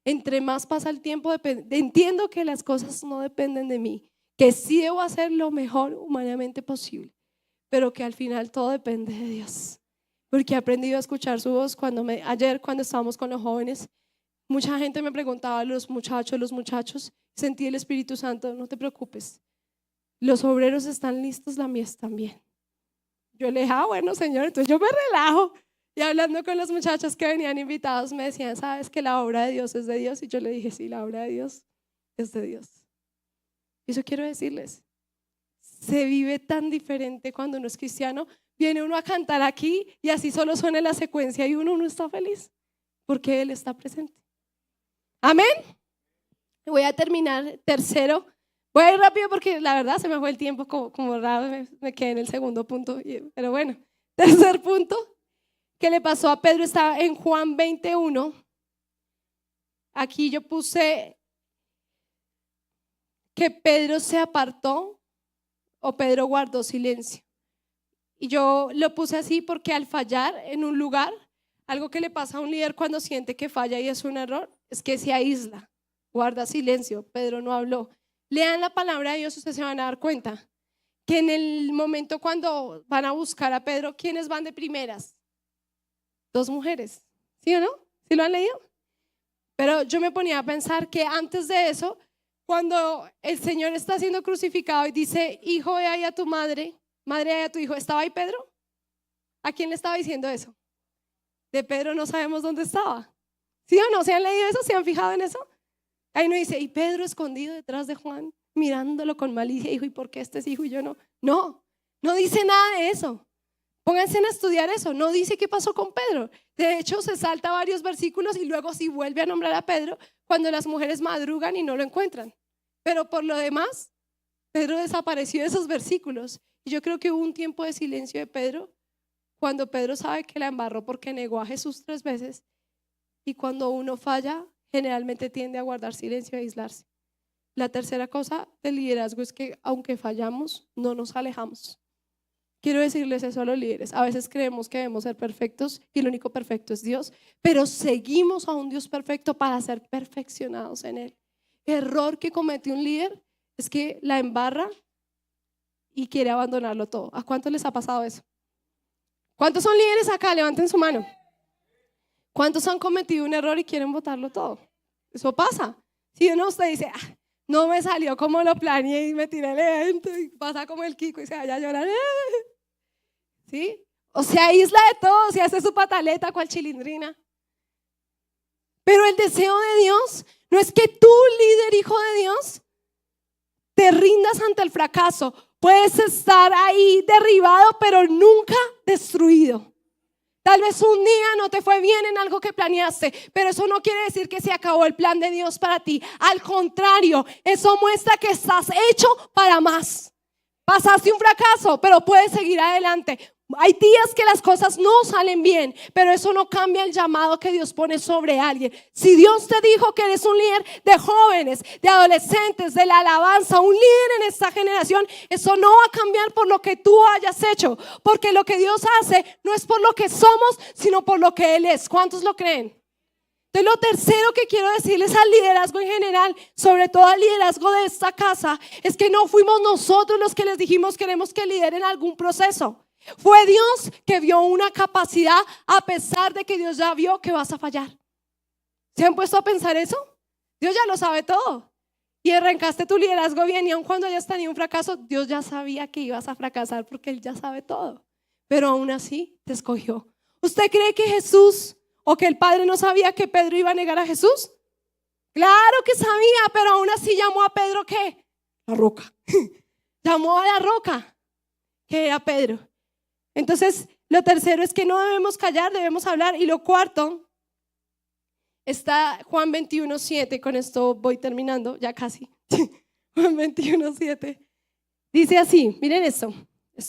Entre más pasa el tiempo, entiendo que las cosas no dependen de mí, que sí debo hacer lo mejor humanamente posible, pero que al final todo depende de Dios. Porque he aprendido a escuchar su voz. Ayer cuando estábamos con los jóvenes, mucha gente me preguntaba, los muchachos, sentí el Espíritu Santo, no te preocupes, los obreros están listos, la mies también. Yo le dije, bueno, Señor, entonces yo me relajo. Y hablando con los muchachos que venían invitados, me decían, ¿sabes que la obra de Dios es de Dios? Y yo le dije, sí, la obra de Dios es de Dios. Y eso quiero decirles, se vive tan diferente cuando uno es cristiano. Viene uno a cantar aquí y así solo suena la secuencia y uno no está feliz porque Él está presente. Amén. Voy a terminar tercero. Voy a ir rápido porque la verdad se me fue el tiempo como raro, me quedé en el segundo punto. Pero bueno, tercer punto que le pasó a Pedro está en Juan 21. Aquí yo puse que Pedro se apartó o Pedro guardó silencio. Y yo lo puse así porque al fallar en un lugar, algo que le pasa a un líder cuando siente que falla y es un error, es que se aísla, guarda silencio. Pedro no habló. Lean la palabra de Dios, ustedes se van a dar cuenta que en el momento cuando van a buscar a Pedro, ¿quiénes van de primeras? 2 mujeres, ¿sí o no? ¿Sí lo han leído? Pero yo me ponía a pensar que antes de eso, cuando el Señor está siendo crucificado y dice, hijo, ve ahí a tu madre, madre, ve a tu hijo, ¿estaba ahí Pedro? ¿A quién le estaba diciendo eso? De Pedro no sabemos dónde estaba. ¿Sí o no? ¿Se han leído eso? ¿Se han fijado en eso? Ahí no dice, y Pedro escondido detrás de Juan, mirándolo con malicia, hijo, ¿y por qué este es hijo y yo no? No dice nada de eso. Pónganse a estudiar eso. No dice qué pasó con Pedro. De hecho, se salta varios versículos y luego sí vuelve a nombrar a Pedro cuando las mujeres madrugan y no lo encuentran. Pero por lo demás, Pedro desapareció de esos versículos. Y yo creo que hubo un tiempo de silencio de Pedro cuando Pedro sabe que la embarró porque negó a Jesús 3 veces. Y cuando uno falla, generalmente tiende a guardar silencio e aislarse. La tercera cosa del liderazgo es que aunque fallamos, no nos alejamos. Quiero decirles eso a los líderes. A veces creemos que debemos ser perfectos y el único perfecto es Dios, pero seguimos a un Dios perfecto para ser perfeccionados en Él. Error que comete un líder es que la embarra y quiere abandonarlo todo. ¿A cuántos les ha pasado eso? ¿Cuántos son líderes acá? Levanten su mano. ¿Cuántos han cometido un error y quieren botarlo todo? Eso pasa. Si uno usted dice, no me salió como lo planeé y me tiré el evento, y pasa como el Kiko y se vaya a llorar. ¿Sí? O se aísla de todo, se hace su pataleta cual chilindrina. Pero el deseo de Dios no es que tú, líder, hijo de Dios, te rindas ante el fracaso. Puedes estar ahí derribado, pero nunca destruido. Tal vez un día no te fue bien en algo que planeaste, pero eso no quiere decir que se acabó el plan de Dios para ti. Al contrario, eso muestra que estás hecho para más. Pasaste un fracaso, pero puedes seguir adelante. Hay días que las cosas no salen bien, pero eso no cambia el llamado que Dios pone sobre alguien. Si Dios te dijo que eres un líder de jóvenes, de adolescentes, de la alabanza, un líder en esta generación, eso no va a cambiar por lo que tú hayas hecho, porque lo que Dios hace no es por lo que somos, sino por lo que Él es. ¿Cuántos lo creen? Entonces, lo tercero que quiero decirles al liderazgo en general, sobre todo al liderazgo de esta casa, es que no fuimos nosotros los que les dijimos queremos que lideren algún proceso. Fue Dios que vio una capacidad a pesar de que Dios ya vio que vas a fallar. ¿Se han puesto a pensar eso? Dios ya lo sabe todo. Y arrancaste tu liderazgo bien y aun cuando hayas tenido un fracaso, Dios ya sabía que ibas a fracasar porque Él ya sabe todo. Pero aún así te escogió. ¿Usted cree que Jesús o que el Padre no sabía que Pedro iba a negar a Jesús? Claro que sabía, pero aún así llamó a Pedro ¿qué? La roca. Llamó a la roca, que era Pedro. Entonces, lo tercero es que no debemos callar, debemos hablar. Y lo cuarto está Juan 21:7. Con esto voy terminando, ya casi. Juan 21:7. Dice así, miren esto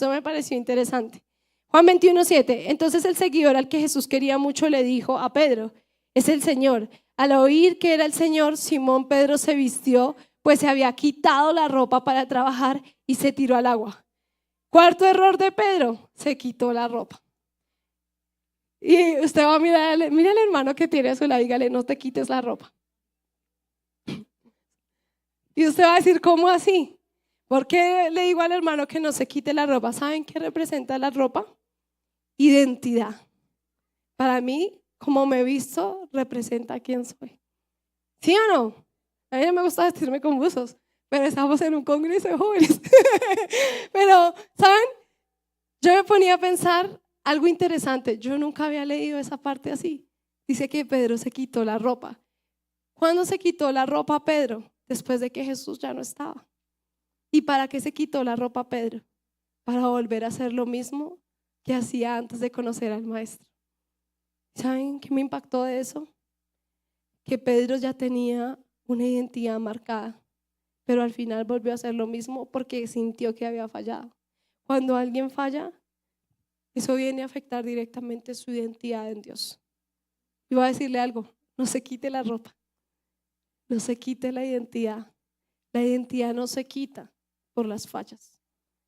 me pareció interesante. Juan 21:7. Entonces el seguidor al que Jesús quería mucho le dijo a Pedro, es el Señor. Al oír que era el Señor, Simón Pedro se vistió, pues se había quitado la ropa para trabajar y se tiró al agua. Cuarto error de Pedro, se quitó la ropa. Y usted va a mirarle, mira al hermano que tiene a su lado, dígale, no te quites la ropa. Y usted va a decir, ¿cómo así? ¿Por qué le digo al hermano que no se quite la ropa? ¿Saben qué representa la ropa? Identidad. Para mí, como me he visto, representa quién soy. ¿Sí o no? A mí no me gusta vestirme con buzos, pero estamos en un congreso de jóvenes. Pero, ¿saben? Yo me ponía a pensar algo interesante. Yo nunca había leído esa parte así. Dice que Pedro se quitó la ropa. ¿Cuándo se quitó la ropa Pedro? Después de que Jesús ya no estaba. ¿Y para qué se quitó la ropa Pedro? Para volver a hacer lo mismo que hacía antes de conocer al maestro. ¿Saben qué me impactó de eso? Que Pedro ya tenía una identidad marcada, pero al final volvió a hacer lo mismo porque sintió que había fallado. Cuando alguien falla, eso viene a afectar directamente su identidad en Dios. Y voy a decirle algo, no se quite la ropa, no se quite la identidad. La identidad no se quita por las fallas.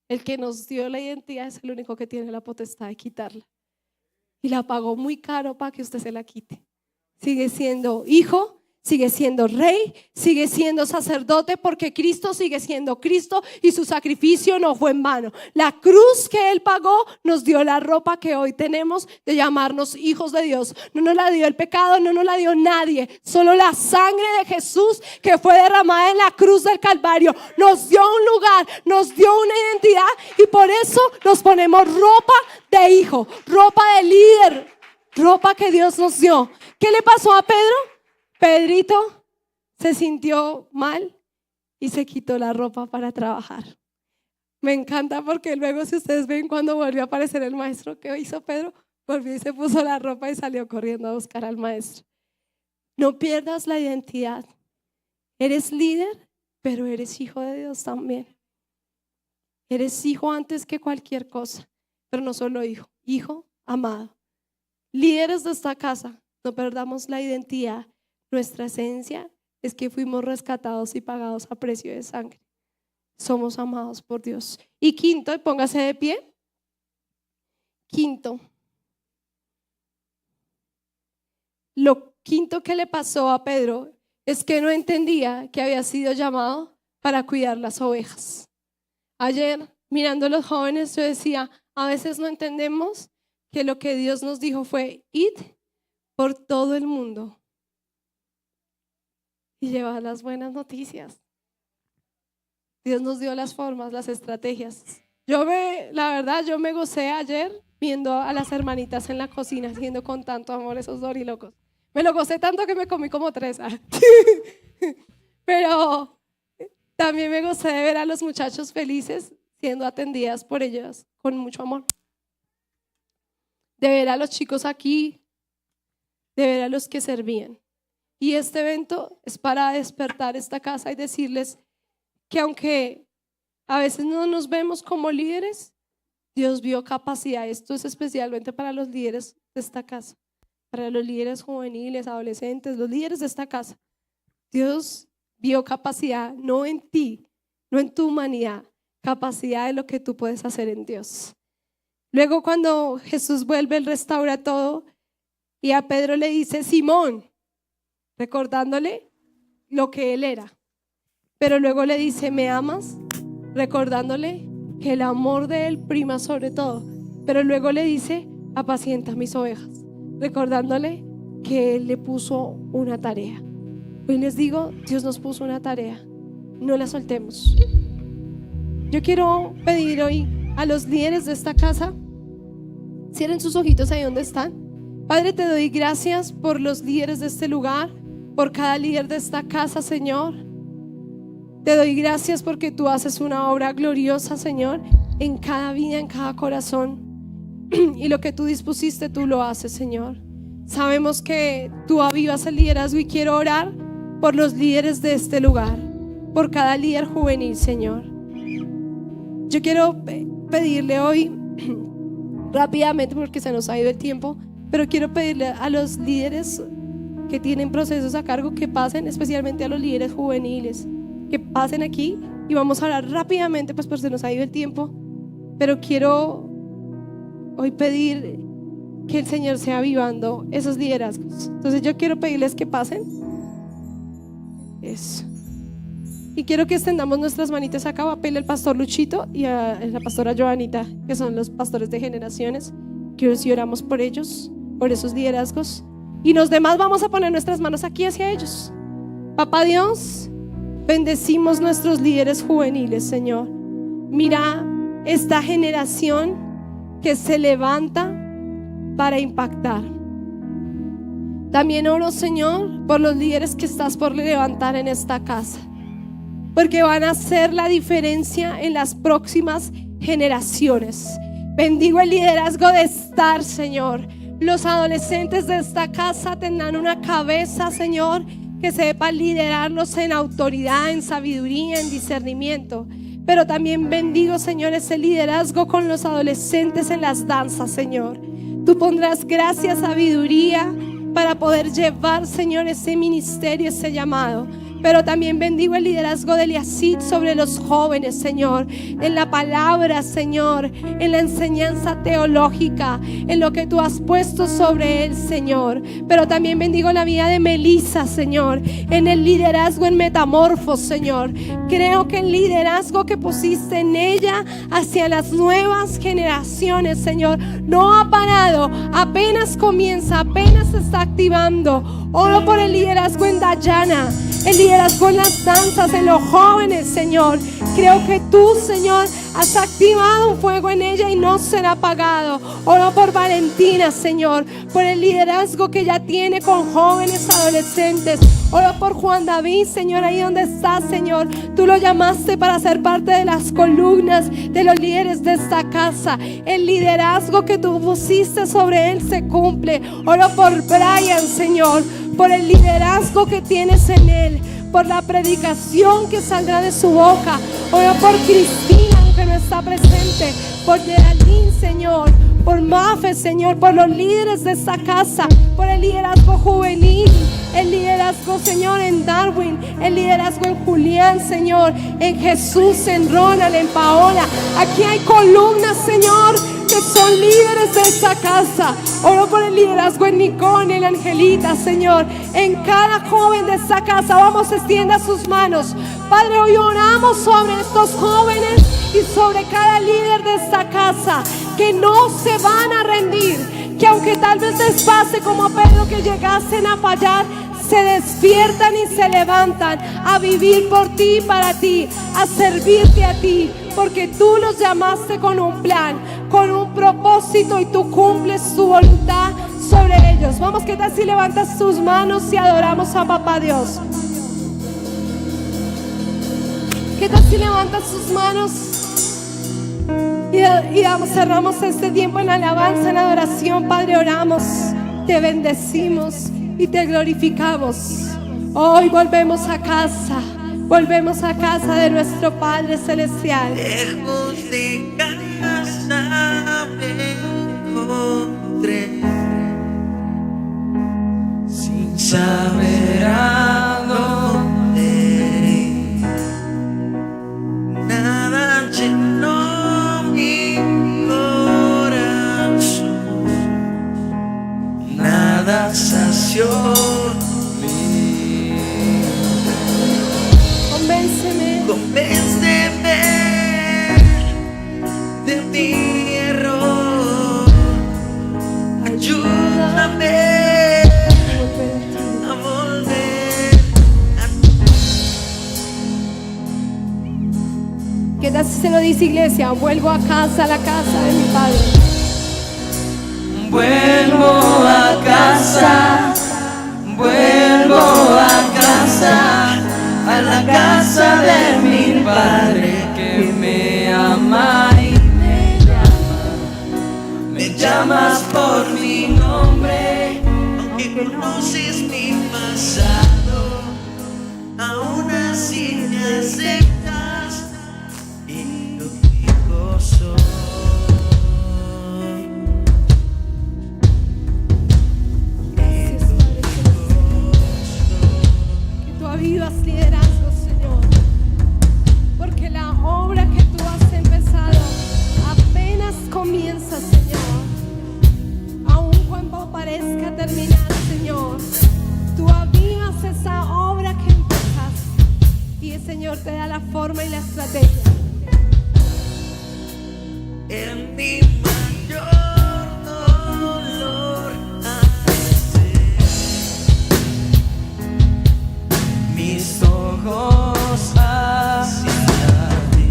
El que nos dio la identidad es el único que tiene la potestad de quitarla. Y la pagó muy caro para que usted se la quite. Sigue siendo hijo, sigue siendo rey, sigue siendo sacerdote, porque Cristo sigue siendo Cristo y su sacrificio no fue en vano. La cruz que Él pagó nos dio la ropa que hoy tenemos de llamarnos hijos de Dios. No nos la dio el pecado, no nos la dio nadie, solo la sangre de Jesús que fue derramada en la cruz del Calvario nos dio un lugar, nos dio una identidad y por eso nos ponemos ropa de hijo, ropa de líder, ropa que Dios nos dio. ¿Qué le pasó a Pedro? Pedrito se sintió mal y se quitó la ropa para trabajar. Me encanta porque luego, si ustedes ven, cuando volvió a aparecer el maestro, ¿qué hizo Pedro? Volvió y se puso la ropa y salió corriendo a buscar al maestro. No pierdas la identidad. Eres líder, pero eres hijo de Dios también. Eres hijo antes que cualquier cosa, pero no solo hijo, hijo amado. Líderes de esta casa, no perdamos la identidad. Nuestra esencia es que fuimos rescatados y pagados a precio de sangre. Somos amados por Dios. Y quinto, póngase de pie. Quinto, lo quinto que le pasó a Pedro es que no entendía que había sido llamado para cuidar las ovejas. Ayer, mirando a los jóvenes, yo decía, a veces no entendemos que lo que Dios nos dijo fue, id por todo el mundo y llevar las buenas noticias. Dios nos dio las formas, las estrategias. La verdad, yo me gocé ayer viendo a las hermanitas en la cocina haciendo con tanto amor esos dorilocos. Me lo gocé tanto que me comí como 3. Pero también me gocé de ver a los muchachos felices siendo atendidas por ellas con mucho amor. De ver a los chicos aquí, de ver a los que servían. Y este evento es para despertar esta casa y decirles que aunque A veces no nos vemos como líderes. Dios vio capacidad. Esto es especialmente para los líderes de esta casa, para los líderes juveniles, adolescentes, los líderes de esta casa. Dios vio capacidad, no en ti, no en tu humanidad, capacidad de lo que tú puedes hacer en Dios. Luego cuando Jesús vuelve, Él restaura todo y a Pedro le dice Simón, recordándole lo que él era. Pero luego le dice, ¿me amas? Recordándole que el amor de Él prima sobre todo. Pero luego le dice, apacienta mis ovejas, recordándole que Él le puso una tarea. Hoy les digo, Dios nos puso una tarea, no la soltemos. Yo quiero pedir hoy a los líderes de esta casa, cierren sus ojitos ahí donde están. Padre, te doy gracias por los líderes de este lugar, por cada líder de esta casa, Señor. Te doy gracias porque tú haces una obra gloriosa, Señor, en cada vida, en cada corazón. Y lo que tú dispusiste, tú lo haces, Señor. Sabemos que tú avivas el liderazgo y quiero orar por los líderes de este lugar, por cada líder juvenil, Señor. Yo quiero pedirle hoy, rápidamente porque se nos ha ido el tiempo, pero quiero pedirle a los líderes que tienen procesos a cargo que pasen, especialmente a los líderes juveniles, que pasen aquí y vamos a hablar rápidamente, pues porque se nos ha ido el tiempo, pero quiero hoy pedir que el Señor sea avivando esos liderazgos. Entonces yo quiero pedirles que pasen. Eso. Y quiero que extendamos nuestras manitas acá. Va a pedirle al pastor Luchito y a la pastora Joanita, que son los pastores de generaciones. Quiero si oramos por ellos, por esos liderazgos. Y los demás vamos a poner nuestras manos aquí hacia ellos. Papá Dios, bendecimos nuestros líderes juveniles, Señor. Mira esta generación que se levanta para impactar. También oro, Señor, por los líderes que estás por levantar en esta casa, porque van a hacer la diferencia en las próximas generaciones. Bendigo el liderazgo de Star, Señor. Los adolescentes de esta casa tendrán una cabeza, Señor, que sepa liderarlos en autoridad, en sabiduría, en discernimiento. Pero también bendigo, Señor, ese liderazgo con los adolescentes en las danzas, Señor. Tú pondrás gracia, sabiduría para poder llevar, Señor, ese ministerio, ese llamado. Pero también bendigo el liderazgo de Eliasid sobre los jóvenes, Señor, en la palabra, Señor, en la enseñanza teológica, en lo que tú has puesto sobre él, Señor. Pero también bendigo la vida de Melissa, Señor, en el liderazgo en Metamorfos, Señor. Creo que el liderazgo que pusiste en ella hacia las nuevas generaciones, Señor, no ha parado, apenas comienza, apenas se está activando. Oro por el liderazgo en Dayana, el liderazgo en las danzas, en los jóvenes, Señor. Creo que tú, Señor, has activado un fuego en ella y no será apagado. Oro por Valentina, Señor, por el liderazgo que ella tiene con jóvenes, adolescentes. Oro por Juan David, Señor, ahí donde estás, Señor. Tú lo llamaste para ser parte de las columnas de los líderes de esta casa. El liderazgo que tú pusiste sobre él se cumple. Oro por Brian, Señor, por el liderazgo que tienes en él, por la predicación que saldrá de su boca. Oro por Cristina, aunque no está presente, por Geraldine, Señor, por Mafe, Señor, por los líderes de esta casa, por el liderazgo juvenil, el liderazgo, Señor, en Darwin, el liderazgo en Julián, Señor, en Jesús, en Ronald, en Paola. Aquí hay columnas, Señor, que son líderes de esta casa. Oro por el liderazgo en Nicole, en Angelita, Señor, en cada joven de esta casa. Vamos, extienda sus manos. Padre, hoy oramos sobre estos jóvenes y sobre cada líder de esta casa, que no se van a rendir, que aunque tal vez les pase como a Pedro, que llegasen a fallar, se despiertan y se levantan a vivir por ti y para ti, a servirte a ti, porque tú los llamaste con un plan, con un propósito, y tú cumples tu voluntad sobre ellos. Vamos, ¿qué tal si levantas tus manos y adoramos a Papá Dios? ¿Qué tal si levantas tus manos y cerramos este tiempo en alabanza, en adoración? Padre, oramos, te bendecimos y te glorificamos. Hoy volvemos a casa, Volvemos a casa de nuestro Padre Celestial. Lejos de casa me encontré, sin saber a dónde ir. Nada llenó mi corazón, nada sació. Convénceme de mi error, ayúdame a volver a ti. ¿Qué tal si se lo dice, iglesia? Vuelvo a casa, a la casa de mi Padre. Vuelvo a casa, vuelvo a casa, a la casa de mi Padre que me ama y me llama. Me llamas por mi nombre, aunque conoces mi pasado, aún así me aceptas y tu hijo soy. Avivas liderazgo, Señor, porque la obra que tú has empezado apenas comienza, Señor. Aun cuando parezca terminar, Señor, tú avivas esa obra que empezaste y el Señor te da la forma y la estrategia. En mi mayor dolor mis ojos hacia ti,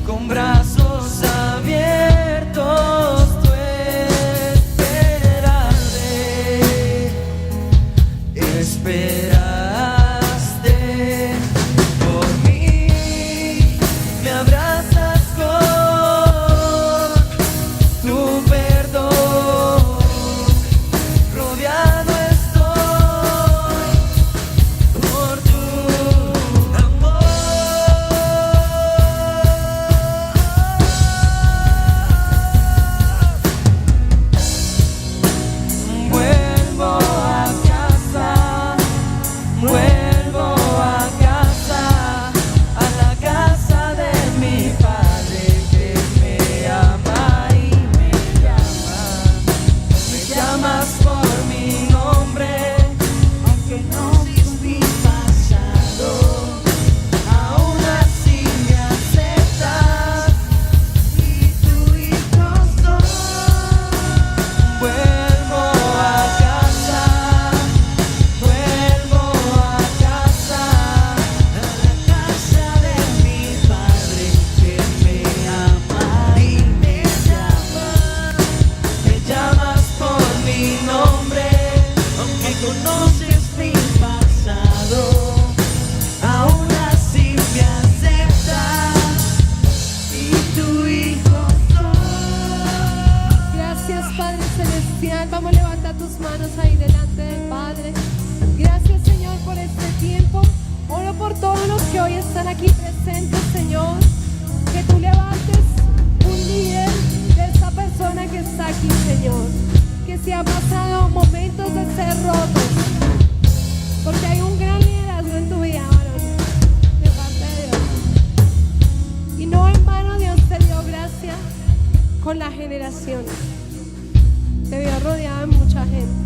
con brazos abiertos tú esperaste por mí, me abrazas con tu perdón, rodeado estoy por tu amor. Vuelvo a casa, vuelvo a casa, a la casa de mi Padre que me ama y me llama. Me llamas por mi nombre, aunque no es mi pasado, aún así me aceptas y tu hijo soy. Vuelvo a casa, vuelvo a casa, a la casa de mi Padre que me ama y me llama. Me llamas por mi nombre, aunque conoces mi pasado, aún así me aceptas y tu hijo soy. Gracias, Padre Celestial. Vamos a levantar tus manos ahí delante del Padre. Gracias, Señor, por este tiempo. Oro por todos los que hoy están aquí presentes, Señor. Que tú levantes un líder de esta persona que está aquí, Señor. Que se ha pasado momentos de ser rotos. Porque hay un gran liderazgo en tu vida, varón, de parte de Dios. Y no en vano Dios te dio gracia con la generación. Te vio rodeado de mucha gente.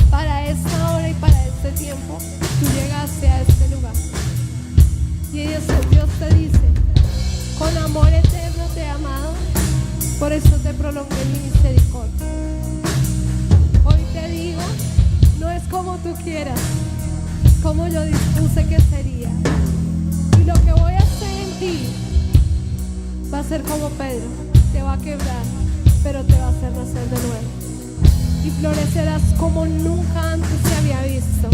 Para esta hora y para este tiempo, tú llegaste a este lugar. Y Dios te dice, con amor eterno te he amado, por eso te prolongué mi misericordia. Hoy te digo, no es como tú quieras, es como yo dispuse que sería. Y lo que voy a hacer en ti va a ser como Pedro, te va a quebrar, pero te va a hacer nacer de nuevo. Y florecerás como nunca antes se había visto.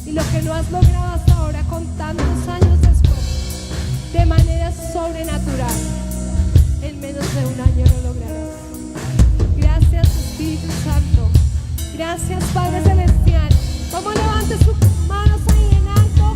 Y lo que no has logrado hasta ahora con tantos años después, de manera sobrenatural, en menos de un año lo lograrás. Gracias, Espíritu Santo. Gracias, Padre Celestial. Vamos, levante sus manos ahí en alto.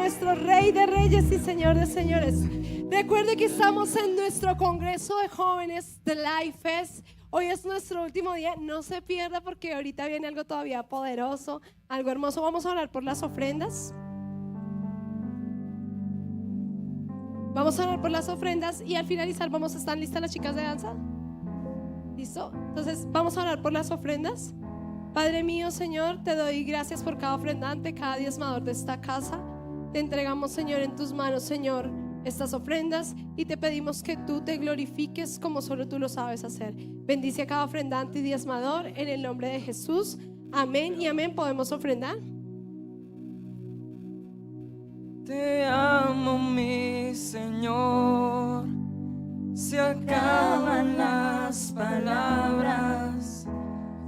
nuestro Rey de Reyes y Señor de Señores. Recuerde que estamos en nuestro Congreso de Jóvenes de Life Fest. Hoy es nuestro último día, no se pierda porque ahorita viene algo todavía poderoso, algo hermoso. Vamos a orar por las ofrendas. Vamos a orar por las ofrendas y al finalizar vamos a estar listas las chicas de danza. ¿Listo? Entonces vamos a orar por las ofrendas. Padre mío, Señor, te doy gracias por cada ofrendante, cada diezmador de esta casa. Te entregamos, Señor, en tus manos, Señor, estas ofrendas y te pedimos que tú te glorifiques como solo tú lo sabes hacer. Bendice a cada ofrendante y diezmador en el nombre de Jesús. Amén y amén. ¿Podemos ofrendar? Te amo, mi Señor. Se acaban las palabras,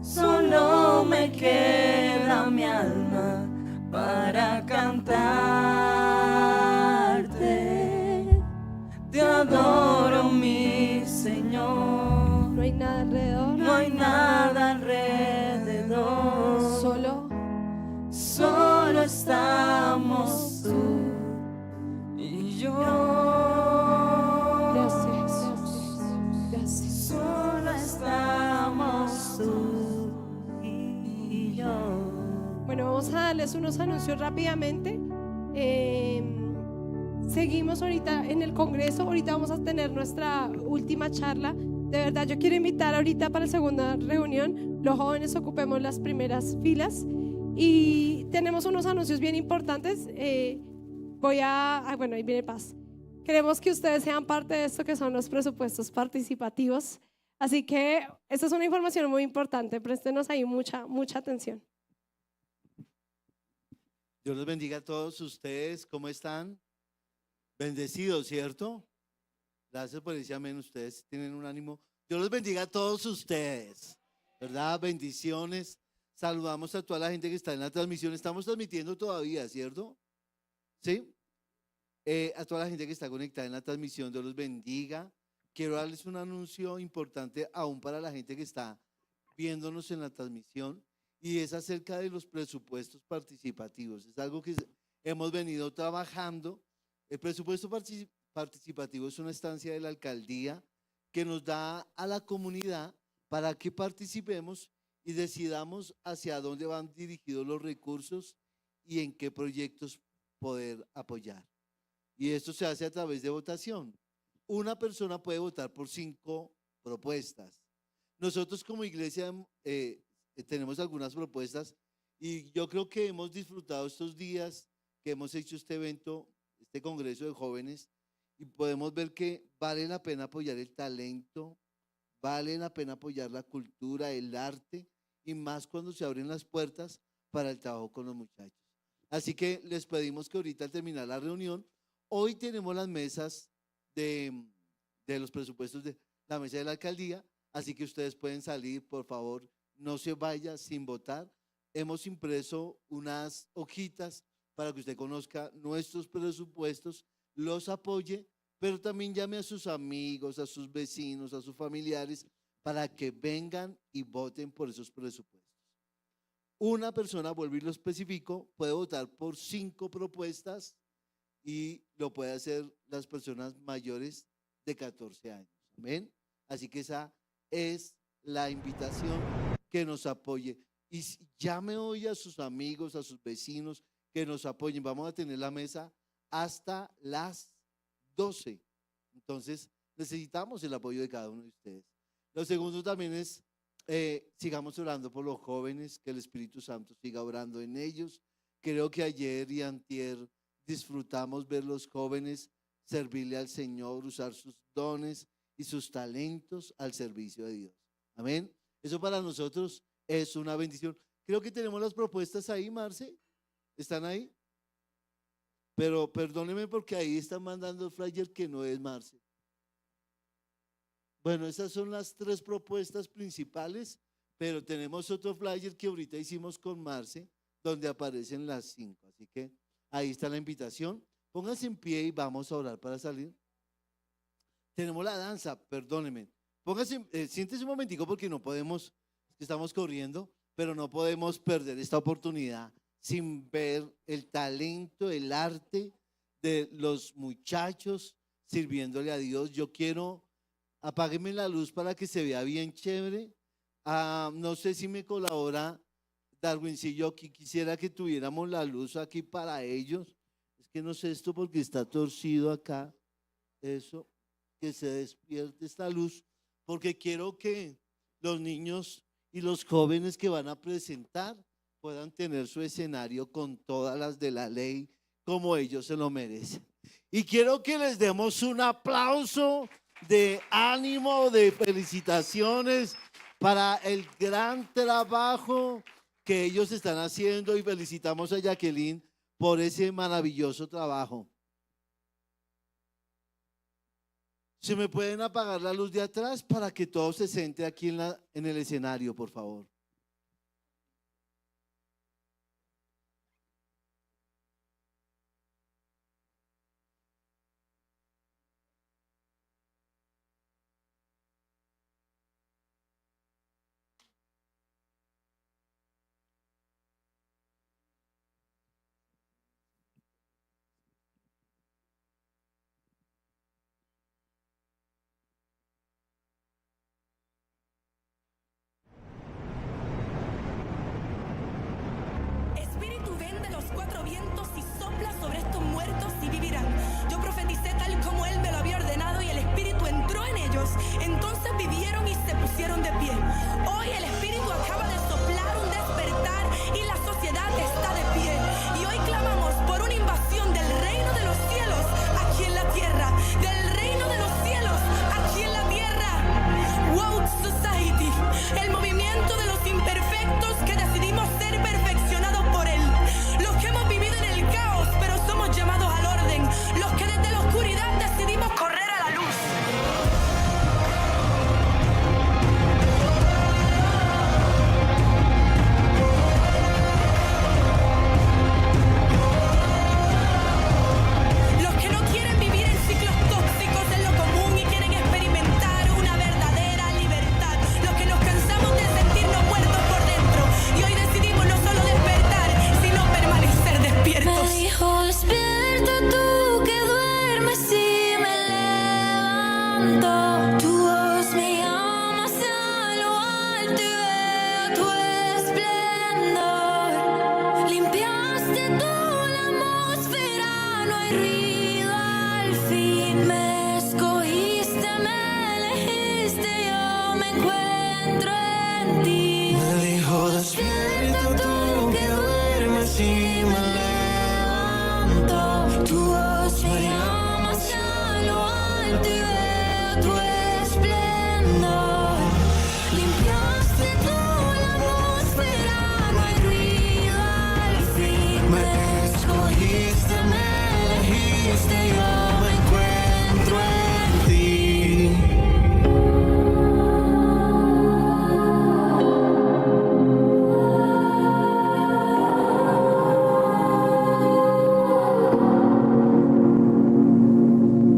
solo me queda mi alma para cantarte. Te adoro, mi Señor. No hay nada alrededor. No hay nada alrededor. Solo estamos tú y yo. Gracias. Solo estamos tú y yo. Bueno, vamos a darles unos anuncios rápidamente. Seguimos ahorita en el Congreso. Ahorita vamos a tener nuestra última charla. De verdad, yo quiero invitar ahorita para la segunda reunión. Los jóvenes ocupemos las primeras filas. Y tenemos unos anuncios bien importantes. Bueno, ahí viene Paz. Queremos que ustedes sean parte de esto que son los presupuestos participativos. Así que esta es una información muy importante. Préstenos ahí mucha atención. Dios los bendiga a todos ustedes. ¿Cómo están? Bendecidos, ¿cierto? Gracias por ese amén. Ustedes tienen un ánimo. Dios los bendiga a todos ustedes, ¿verdad? Bendiciones. Saludamos a toda la gente que está en la transmisión. Estamos transmitiendo todavía, ¿cierto? ¿Sí? A toda la gente que está conectada en la transmisión, Dios los bendiga. Quiero darles un anuncio importante aún para la gente que está viéndonos en la transmisión y es acerca de los presupuestos participativos. Es algo que hemos venido trabajando. El presupuesto participativo es una estancia de la alcaldía que nos da a la comunidad para que participemos y decidamos hacia dónde van dirigidos los recursos y en qué proyectos poder apoyar. Y esto se hace a través de votación. Una persona puede votar por 5 propuestas. Nosotros como iglesia tenemos algunas propuestas y yo creo que hemos disfrutado estos días que hemos hecho este evento, este congreso de jóvenes, y podemos ver que vale la pena apoyar el talento, vale la pena apoyar la cultura, el arte, y más cuando se abren las puertas para el trabajo con los muchachos. Así que les pedimos que ahorita al terminar la reunión, hoy tenemos las mesas de los presupuestos de la mesa de la alcaldía, así que ustedes pueden salir, por favor, no se vaya sin votar. Hemos impreso unas hojitas para que usted conozca nuestros presupuestos, los apoye, pero también llame a sus amigos, a sus vecinos, a sus familiares, para que vengan y voten por esos presupuestos. Una persona, vuelvo y lo especifico, puede votar por 5 propuestas y lo puede hacer las personas mayores de 14 años. ¿Amén? Así que esa es la invitación, que nos apoye. Y llame hoy a sus amigos, a sus vecinos, que nos apoyen. Vamos a tener la mesa hasta las 12. Entonces, necesitamos el apoyo de cada uno de ustedes. Lo segundo también es, sigamos orando por los jóvenes, que el Espíritu Santo siga orando en ellos. Creo que ayer y antier disfrutamos ver los jóvenes servirle al Señor, usar sus dones y sus talentos al servicio de Dios. Amén. Eso para nosotros es una bendición. Creo que tenemos las propuestas ahí, Marce. ¿Están ahí? Pero perdóneme porque ahí están mandando el flyer que no es, Marce. Bueno, esas son las 3 propuestas principales, pero tenemos otro flyer que ahorita hicimos con Marce, donde aparecen las 5. Así que ahí está la invitación. Pónganse en pie y vamos a orar para salir. Tenemos la danza, perdónenme. Pónganse, siéntese un momentico porque no podemos, estamos corriendo, pero no podemos perder esta oportunidad. sin ver el talento, el arte de los muchachos sirviéndole a Dios. Yo quiero, apágueme la luz para que se vea bien chévere. No sé si me colabora Darwincillo, aquí quisiera que tuviéramos la luz aquí para ellos. Es que no sé esto porque está torcido acá. Eso, que se despierte esta luz, porque quiero que los niños y los jóvenes que van a presentar puedan tener su escenario con todas las de la ley como ellos se lo merecen. Y quiero que les demos un aplauso de ánimo, de felicitaciones para el gran trabajo que ellos están haciendo, y felicitamos a Jacqueline por ese maravilloso trabajo. ¿Se me pueden apagar la luz de atrás para que todo se centre aquí en el escenario, por favor? Espíritu, ven de los cuatro vientos y sopla sobre estos muertos y vivirán. Yo profeticé tal como él me lo había ordenado y el Espíritu entró en ellos. Entonces vivieron y se pusieron de pie. Hoy el Espíritu acaba de soplar un despertar y la sociedad está de pie. Y hoy clamamos por una invasión del reino de los cielos aquí en la tierra. Del reino de los cielos aquí en la tierra. Woke Society, el movimiento de los imperfectos que decidimos ser perfeccionados por él. Los que hemos vivido en el caos, pero somos llamados al orden. Los que desde la oscuridad decidimos correr a la luz. Los que no quieren vivir en ciclos tóxicos en lo común y quieren experimentar una verdadera libertad. Los que nos cansamos de sentirnos muertos por dentro y hoy decidimos no solo despertar, sino permanecer despiertos. Me dijo, despierta tú que duermes y me levanto. Tu voz me llama hacia lo alto y veo tu esplendor. Limpiaste tú la atmósfera, no hay ruido al fin. Me escogiste, me elegiste, yo me encuentro en ti. Me dijo, despierta tú que duermes y me levanto. Tu voz me llama hacia lo alto y veo tu esplendor. Limpiaste tú la atmósfera, no hay ruido al fin. Me escogiste, me elegiste, yo me encuentro en ti.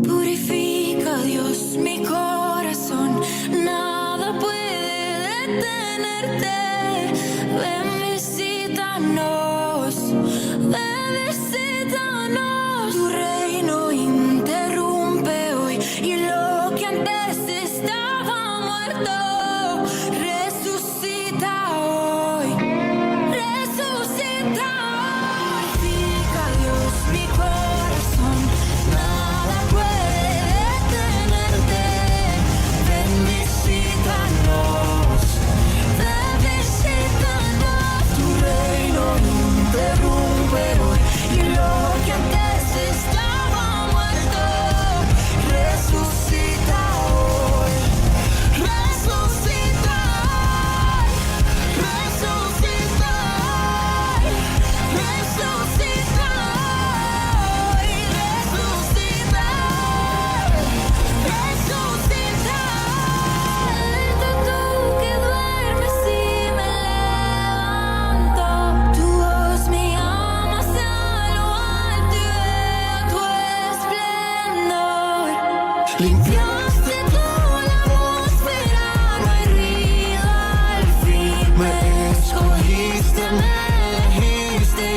Purifica, Dios, mi corazón, nada puede detenerte. Ven, visítanos, ven, visítanos. Tu reino interrumpe hoy y lo que antes estaba muerto resucita hoy. Resucita hoy. Purifica, Dios, mi corazón, nada puede detenerte. Ven, visítanos, ven, visítanos. Tu reino interrumpe hoy Y lo que antes estaba muerto resucita hoy. resucita, Resucita hoy. Resucita hoy. Resucita hoy. Resucita hoy. Tú que duermes y me levanto. Tu voz me llama hacia lo alto y veo tu esplendor. Limpiaste tú la atmósfera, no hay ruido al fin. me escogiste, me elegiste,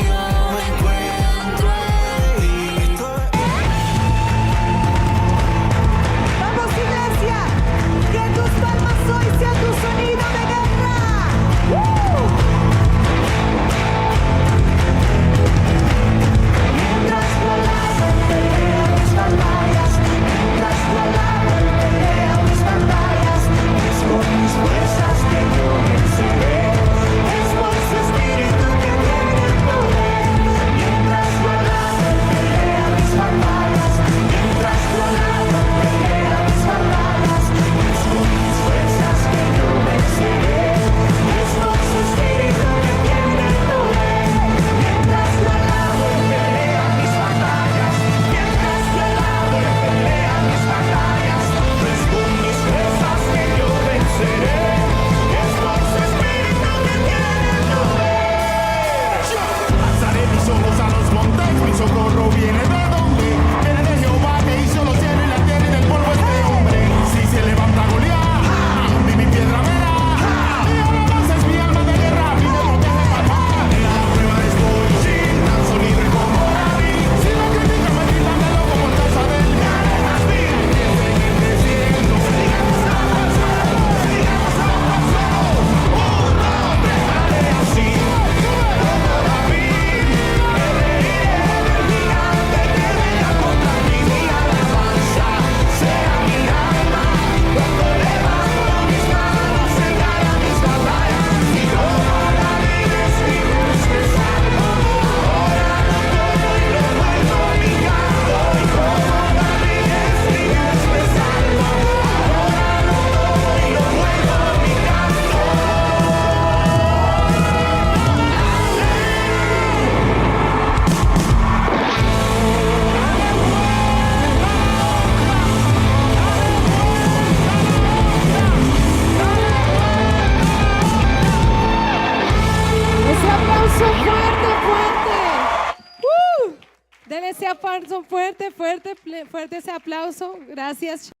fuerte, fuerte, fuerte ese aplauso. Gracias.